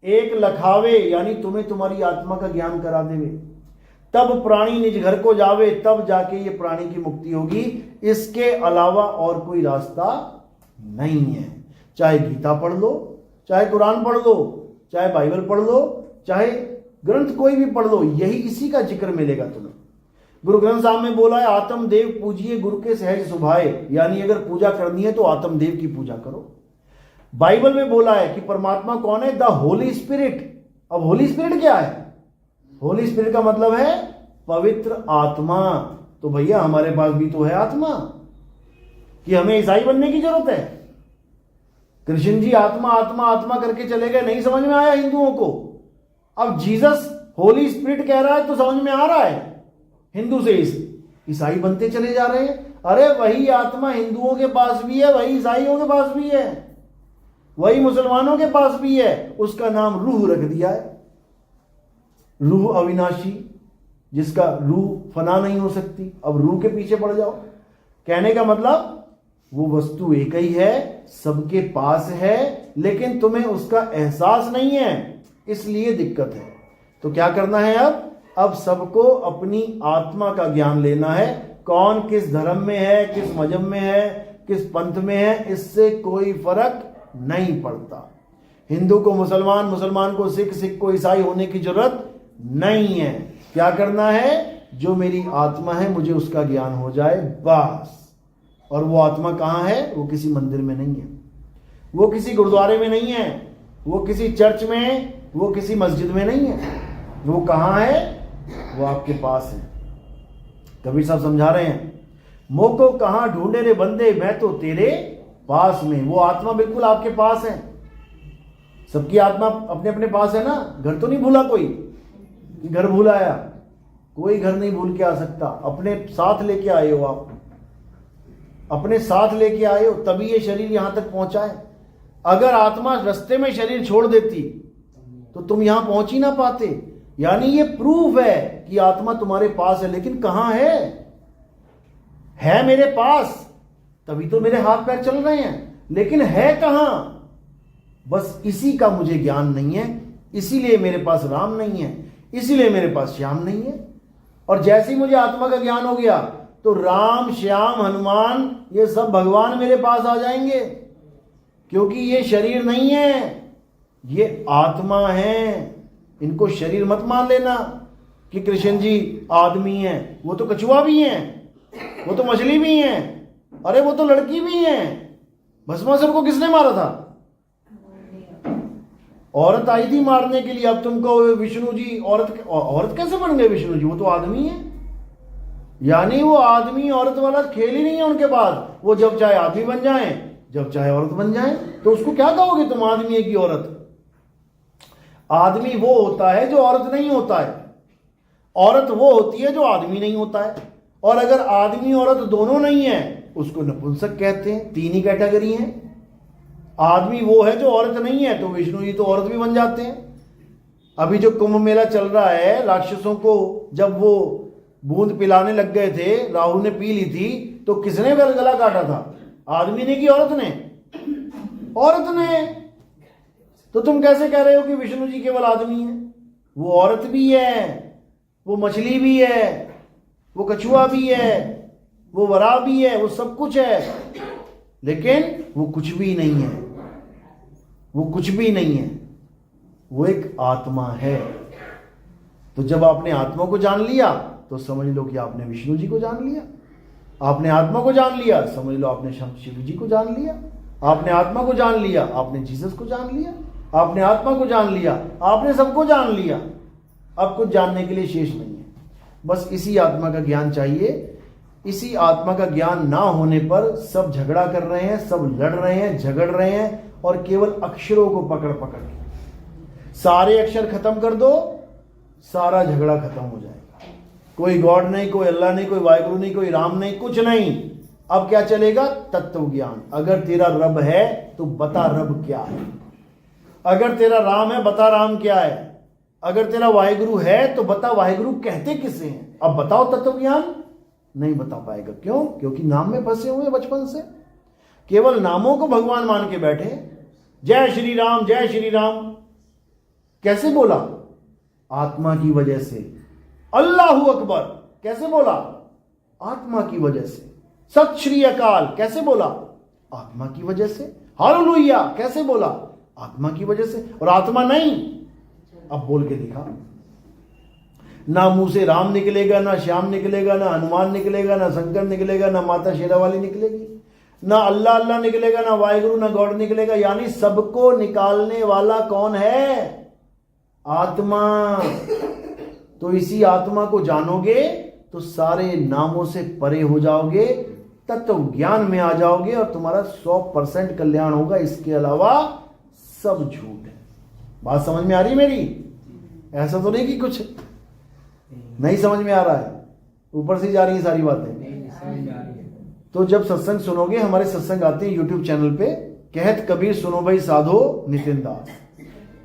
A: एक लखावे यानी तुम्हें तुम्हारी आत्मा का ज्ञान करा देवे। तब प्राणी निज घर को जावे, तब जाके ये प्राणी की मुक्ति होगी। इसके अलावा और कोई रास्ता नहीं है। चाहे गीता पढ़ लो, चाहे कुरान पढ़ लो, चाहे बाइबल पढ़ लो, चाहे ग्रंथ कोई भी पढ़ लो, यही इसी का जिक्र मिलेगा तुम्हें। गुरु ग्रंथ साहब में बोला है आत्म देव पूजिए गुरु के सहज सुभाए, यानी अगर पूजा करनी है तो आत्म देव की पूजा करो। बाइबल में बोला है कि परमात्मा कौन है? The Holi spirit. अब होली स्पिरिट क्या है? होली स्पिरिट का मतलब है पवित्र आत्मा। तो भैया हमारे पास भी तो है आत्मा, कि हमें ईसाई बनने की जरूरत है? कृष्ण जी आत्मा आत्मा आत्मा करके चले गए, नहीं समझ में आया हिंदुओं को। अब जीसस होली स्पिरिट कह रहा है तो समझ में आ रहा है। हिंदू से ईसाई बनते चले जा रहे हैं। अरे वही आत्मा हिंदुओं के पास भी है, वही ईसाइयों के पास भी है, वही मुसलमानों के पास भी है। उसका नाम रूह रख दिया है। रूह अविनाशी, जिसका रूह फना नहीं हो सकती। अब रूह के पीछे पड़ जाओ। कहने का मतलब वो वस्तु एक ही है, सबके पास है, लेकिन तुम्हें उसका एहसास नहीं है, इसलिए दिक्कत है। तो क्या करना है? अब सबको अपनी आत्मा का ज्ञान लेना है। कौन किस धर्म में है, किस मजहब में है, किस पंथ में है, इससे कोई फर्क नहीं पड़ता। हिंदू को मुसलमान, मुसलमान को सिख, सिख को ईसाई होने की जरूरत नहीं है। क्या करना है? जो मेरी आत्मा है मुझे उसका ज्ञान हो जाए, बस। और वो आत्मा कहाँ है? वो किसी मंदिर में नहीं है, वो किसी गुरुद्वारे में नहीं है, वो किसी चर्च में, वो किसी मस्जिद में नहीं है। वो कहाँ है? वो आपके पास है। कबीर साहब समझा रहे हैं, मोको कहाँ ढूंढे रे बंदे, मैं तो तेरे पास में। वो आत्मा बिल्कुल आपके पास है। सबकी आत्मा अपने अपने पास है ना। घर तो नहीं भूला कोई कि घर भूल आया? कोई घर नहीं भूल के आ सकता। अपने साथ लेके आए हो, आप अपने साथ लेके आए हो, तभी ये शरीर यहां तक पहुंचा है। अगर आत्मा रास्ते में शरीर छोड़ देती तो तुम यहां पहुंच ही ना पाते। यानी ये प्रूफ है कि आत्मा तुम्हारे पास है। लेकिन कहां है? है मेरे पास, तभी तो मेरे हाथ पैर चल रहे हैं, लेकिन है कहां? बस इसी का मुझे ज्ञान नहीं है। इसीलिए मेरे पास राम नहीं है, इसीलिए मेरे पास श्याम नहीं है। और जैसे ही मुझे आत्मा का ज्ञान हो गया तो राम, श्याम, हनुमान ये सब भगवान मेरे पास आ जाएंगे, क्योंकि ये शरीर नहीं है, ये आत्मा है। इनको शरीर मत मान लेना कि कृष्ण जी आदमी हैं, वो तो कछुआ भी हैं, वो तो मछली भी हैं, अरे वो तो लड़की भी हैं। भस्मासुर को किसने मारा था? औरत आई थी मारने के लिए। अब तुमको विष्णु जी औरत कैसे बन गए विष्णु जी? वो तो आदमी है। यानी वो आदमी औरत वाला खेल ही नहीं है उनके पास। वो जब चाहे आदमी बन जाएं, जब चाहे औरत बन जाएं। तो उसको क्या कहोगे तुम, आदमी है कि औरत? आदमी वो होता है जो औरत नहीं होता है, औरत वो होती है जो आदमी नहीं होता है। और अगर आदमी औरत दोनों नहीं है उसको नपुंसक कहते हैं। तीन ही कैटेगरी हैं। आदमी वो है जो औरत नहीं है, तो विष्णु जी तो औरत भी बन जाते हैं। अभी जो कुंभ मेला चल रहा है, राक्षसों को जब वो बूंद पिलाने लग गए थे, राहु ने पी ली थी, तो किसने गला काटा था? आदमी ने कि औरत ने? औरत ने। तो तुम कैसे कह रहे हो कि विष्णु जी केवल आदमी है? वो औरत भी है, वो मछली भी है, वो कछुआ भी है, वो वराह भी है, वो सब कुछ है, लेकिन वो कुछ भी नहीं है। वो कुछ भी नहीं है, वो एक आत्मा है। तो जब आपने आत्मा को जान लिया तो समझ लो कि आपने विष्णु जी को जान लिया। आपने आत्मा को जान लिया, समझ लो आपने शिव जी को जान लिया। आपने आत्मा को जान लिया, आपने जीसस को जान लिया। आपने आत्मा को जान लिया, आपने सबको जान लिया। अब कुछ जानने के लिए शेष नहीं है। बस इसी आत्मा का ज्ञान चाहिए। इसी आत्मा का ज्ञान ना होने पर सब झगड़ा कर रहे हैं, सब लड़ रहे हैं, झगड़ रहे हैं, और केवल अक्षरों को पकड़ पकड़ के। सारे अक्षर खत्म कर दो, सारा झगड़ा खत्म हो जाएगा। कोई गॉड नहीं, कोई अल्लाह नहीं, कोई वाहिगुरु नहीं, कोई राम नहीं, कुछ नहीं। अब क्या चलेगा? तत्व ज्ञान। अगर तेरा रब है तो बता रब क्या है। अगर तेरा राम है, बता राम क्या है। अगर तेरा वाहिगुरु है तो बता वाहिगुरु कहते किसे हैं। अब बताओ तत्व ज्ञान। नहीं बता पाएगा। क्यों? क्योंकि नाम में फंसे हुए बचपन से। केवल नामों को भगवान मान के बैठे। जय श्री राम, जय श्री राम। कैसे बोला? आत्मा की वजह से। अल्लाहू अकबर कैसे बोला? आत्मा की वजह से। सत श्री अकाल कैसे बोला? आत्मा की वजह से। हालेलुया कैसे बोला? आत्मा की वजह से। और आत्मा नहीं, अब बोल के दिखा। ना मुंह से राम निकलेगा, ना श्याम निकलेगा, ना हनुमान निकलेगा, ना शंकर निकलेगा, ना माता शेरावाली निकलेगी, ना अल्लाह अल्लाह निकलेगा, ना वाहिगुरु, ना गॉड निकलेगा। यानी सबको निकालने वाला कौन है? आत्मा। तो इसी आत्मा को जानोगे तो सारे नामों से परे हो जाओगे, तत्व ज्ञान में आ जाओगे, और तुम्हारा 100% कल्याण होगा। इसके अलावा सब झूठ है। बात समझ में आ रही मेरी? ऐसा तो नहीं कि कुछ नहीं समझ में आ रहा है, ऊपर से जा रही है सारी बातें। तो जब सत्संग सुनोगे, हमारे सत्संग आते हैं यूट्यूब चैनल पे, कहत कबीर सुनो भाई साधो नितिन दास।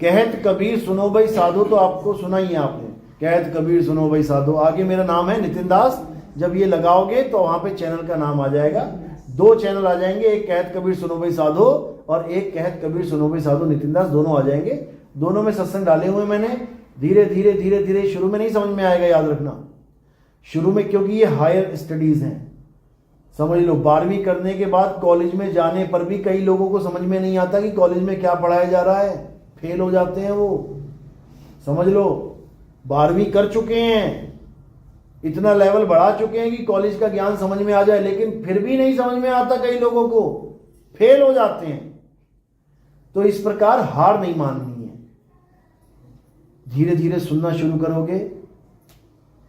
A: कहत कबीर सुनो भाई साधो तो आपको सुना ही है आपने। कहत कबीर सुनो भाई साधो, आगे मेरा नाम है नितिन दास। जब ये लगाओगे तो वहां पे चैनल का नाम आ जाएगा। 2 चैनल आ जाएंगे, एक कहत कबीर सुनो भाई साधो और एक कहत कबीर सुनो भाई साधो नितिन दास, दोनों आ जाएंगे। दोनों में सत्संग डाले हुए मैंने। धीरे धीरे धीरे धीरे, शुरू में नहीं समझ में आएगा, याद रखना शुरू में, क्योंकि ये हायर स्टडीज हैं। समझ लो 12वीं करने के बाद कॉलेज में जाने पर भी कई लोगों को समझ में नहीं आता कि कॉलेज में क्या पढ़ाया जा रहा है, फेल हो जाते हैं वो। समझ लो 12वीं कर चुके हैं, इतना लेवल बढ़ा चुके हैं कि कॉलेज का ज्ञान समझ में आ जाए, लेकिन फिर भी नहीं समझ में आता, कई लोगों को फेल हो जाते हैं। तो इस प्रकार हार नहीं माननी है। धीरे धीरे सुनना शुरू करोगे,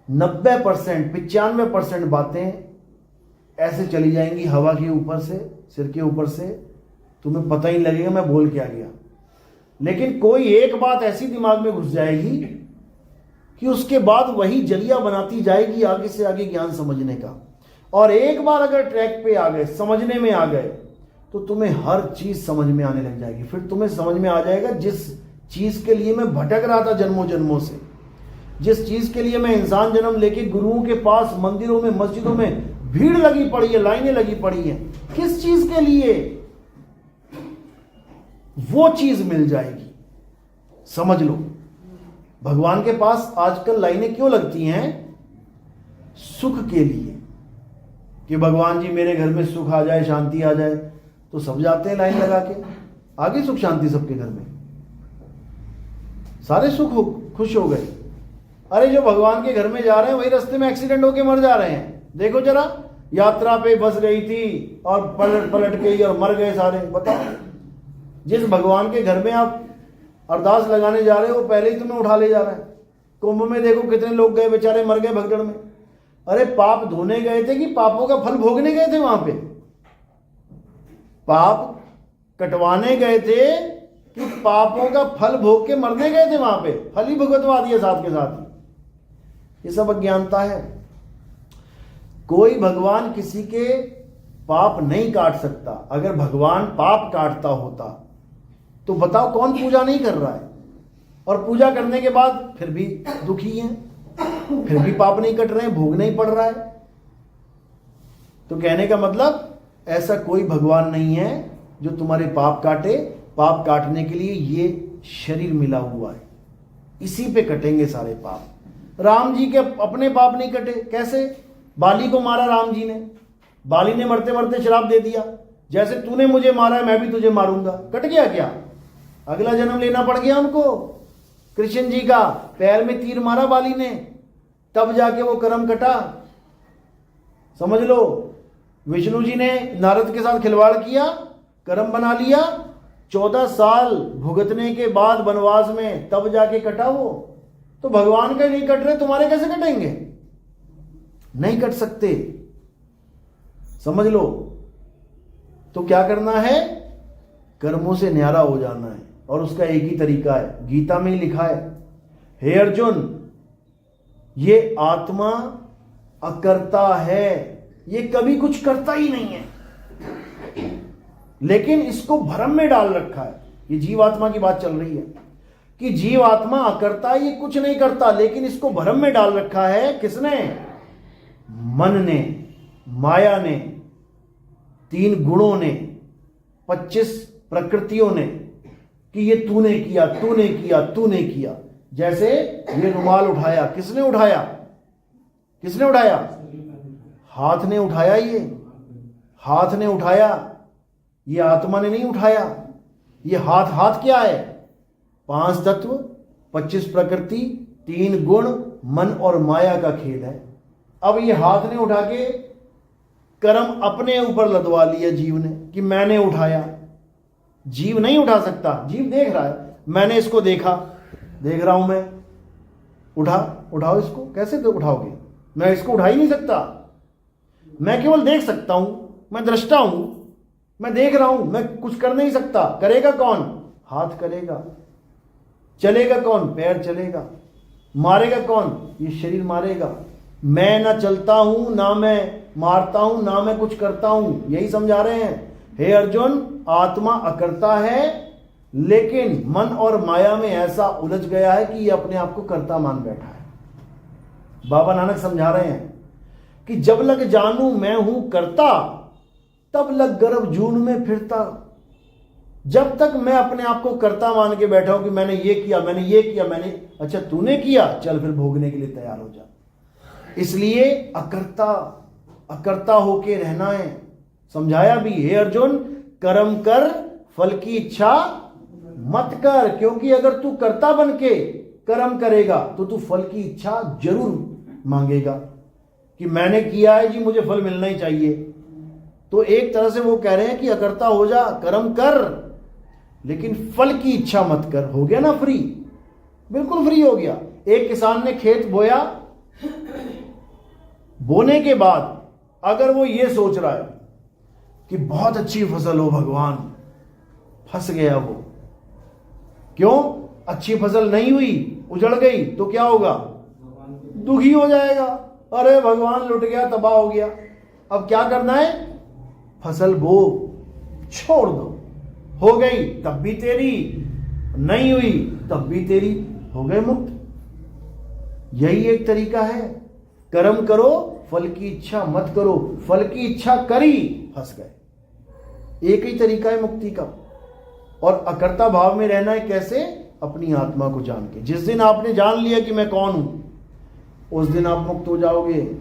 A: 90% 95% बातें ऐसे चली जाएंगी हवा के ऊपर से, सिर के ऊपर से, तुम्हें पता ही लगेगा मैं बोल क्या गया। लेकिन कोई एक बात ऐसी दिमाग में घुस जाएगी कि उसके बाद वही जरिया बनाती जाएगी आगे से आगे ज्ञान समझने का। और एक बार अगर ट्रैक पे आ गए, समझने में आ गए, तो तुम्हें हर चीज समझ में आने लग जाएगी। फिर तुम्हें समझ में आ जाएगा जिस चीज के लिए मैं भटक रहा था जन्मों जन्मों से, जिस चीज के लिए मैं इंसान जन्म लेके गुरुओं के पास मंदिरों में मस्जिदों में भीड़ लगी पड़ी है, लाइनें लगी पड़ी हैं, किस चीज के लिए, वो चीज मिल जाएगी। समझ लो, भगवान के पास आजकल लाइनें क्यों लगती हैं? सुख के लिए, कि भगवान जी मेरे घर में सुख आ जाए, शांति आ जाए, तो सब जाते हैं लाइन लगा के। आगे सुख शांति सबके घर में, सारे सुख खुश हो गए। अरे जो भगवान के घर में जा रहे हैं वही रास्ते में एक्सीडेंट होके मर जा रहे हैं। देखो जरा, यात्रा पे बस रही थी और पलट गई और मर गए सारे। बताओ, जिस भगवान के घर में आप अरदास लगाने जा रहे हो वो पहले ही तुम्हें उठा ले जा रहा है। कुंभ में देखो कितने लोग गए, बेचारे मर गए भगदड़ में। अरे पाप धोने गए थे कि पापों का फल भोगने गए थे? वहां पे पाप कटवाने गए थे कि पापों का फल भोग के मरने गए थे? वहां पे फल ही भुगतवा दिया साथ के साथ ही। ये सब अज्ञानता है। कोई भगवान किसी के पाप नहीं काट सकता। अगर भगवान पाप काटता होता तो बताओ कौन पूजा नहीं कर रहा है, और पूजा करने के बाद फिर भी दुखी हैं, फिर भी पाप नहीं कट रहे हैं, भोगना ही पड़ रहा है। तो कहने का मतलब ऐसा कोई भगवान नहीं है जो तुम्हारे पाप काटे। पाप काटने के लिए ये शरीर मिला हुआ है, इसी पे कटेंगे सारे पाप। राम जी के अपने पाप नहीं कटे। कैसे? बाली को मारा राम जी ने, बाली ने मरते मरते श्राप दे दिया, जैसे तूने मुझे मारा है मैं भी तुझे मारूंगा। कट गया क्या? अगला जन्म लेना पड़ गया उनको। कृष्ण जी का पैर में तीर मारा बाली ने, तब जाके वो कर्म कटा। समझ लो, विष्णु जी ने नारद के साथ खिलवाड़ किया, कर्म बना लिया, 14 साल भुगतने के बाद वनवास में तब जाके कटा वो। तो भगवान का नहीं कट रहे, तुम्हारे कैसे कटेंगे? नहीं कट सकते, समझ लो। तो क्या करना है? कर्मों से न्यारा हो जाना है, और उसका एक ही तरीका है, गीता में ही लिखा है, हे अर्जुन ये आत्मा अकर्ता है, ये कभी कुछ करता ही नहीं है, लेकिन इसको भ्रम में डाल रखा है। ये जीवात्मा की बात चल रही है कि जीवात्मा अकर्ता, ये कुछ नहीं करता, लेकिन इसको भ्रम में डाल रखा है। किसने? मन ने, माया ने, 3 गुणों ने, 25 प्रकृतियों ने, कि ये तूने किया, तूने किया, तूने किया। जैसे ये रुमाल उठाया, किसने उठाया? किसने उठाया? हाथ ने उठाया। ये हाथ ने उठाया, ये आत्मा ने नहीं उठाया। ये हाथ, हाथ क्या है? 5 तत्व, 25 प्रकृति, 3 गुण, मन और माया का खेल है। अब ये हाथ ने उठा के कर्म अपने ऊपर लदवा लिया जीव ने, कि मैंने उठाया। जीव नहीं उठा सकता, जीव देख रहा है, मैंने इसको देखा, देख रहा हूं मैं, उठाओ इसको। कैसे तो उठाओगे? मैं इसको उठा ही नहीं सकता, मैं केवल देख सकता हूं, मैं दृष्टा हूं, मैं देख रहा हूं, मैं कुछ कर नहीं सकता। करेगा कौन? हाथ करेगा। चलेगा कौन? पैर चलेगा। मारेगा कौन? ये शरीर मारेगा। मैं ना चलता हूं, ना मैं मारता हूं, ना मैं कुछ करता हूं। यही समझा रहे हैं, हे अर्जुन आत्मा अकर्ता है, लेकिन मन और माया में ऐसा उलझ गया है कि ये अपने आप को कर्ता मान बैठा है। बाबा नानक समझा रहे हैं कि जब लग जानू मैं हूं कर्ता, तब लग गर्भ जून में फिरता। जब तक मैं अपने आप को कर्ता मान के बैठा हूं कि मैंने ये किया, मैंने ये किया, मैंने, अच्छा तूने किया, चल फिर भोगने के लिए तैयार हो जा। इसलिए अकर्ता होके रहना है। समझाया भी, हे अर्जुन कर्म कर, फल की इच्छा मत कर। क्योंकि अगर तू कर्ता बन के कर्म करेगा तो तू फल की इच्छा जरूर मांगेगा कि मैंने किया है जी, मुझे फल मिलना ही चाहिए। तो एक तरह से वो कह रहे हैं कि अकर्ता हो जा, कर्म कर, लेकिन फल की इच्छा मत कर। हो गया ना फ्री, बिल्कुल फ्री हो गया। एक किसान ने खेत बोया, बोने के बाद अगर वो ये सोच रहा है कि बहुत अच्छी फसल हो भगवान, फंस गया वो। क्यों? अच्छी फसल नहीं हुई, उजड़ गई, तो क्या होगा? दुखी हो जाएगा। अरे भगवान लुट गया, तबाह हो गया। अब क्या करना है? फसल बो, छोड़ दो। हो गई तब भी तेरी, नहीं हुई तब भी तेरी, हो गए मुक्त। यही एक तरीका है। कर्म करो, फल की इच्छा मत करो। फल की इच्छा करी, फंस गए। एक ही तरीका है मुक्ति का। और अकर्ता भाव में रहना है। कैसे? अपनी आत्मा को जान के। जिस दिन आपने जान लिया कि मैं कौन हूं, उस दिन आप मुक्त हो जाओगे।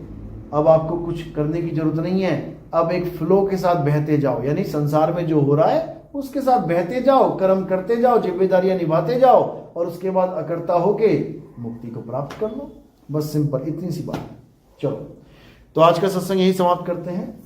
A: अब आपको कुछ करने की जरूरत नहीं है। अब एक फ्लो के साथ बहते जाओ, यानी संसार में जो हो रहा है उसके साथ बहते जाओ, कर्म करते जाओ, जिम्मेदारियां निभाते जाओ, और उसके बाद अकर्ता होके मुक्ति को प्राप्त कर लो। बस सिंपल, इतनी सी बात है। चलो, तो आज का सत्संग यही समाप्त करते हैं।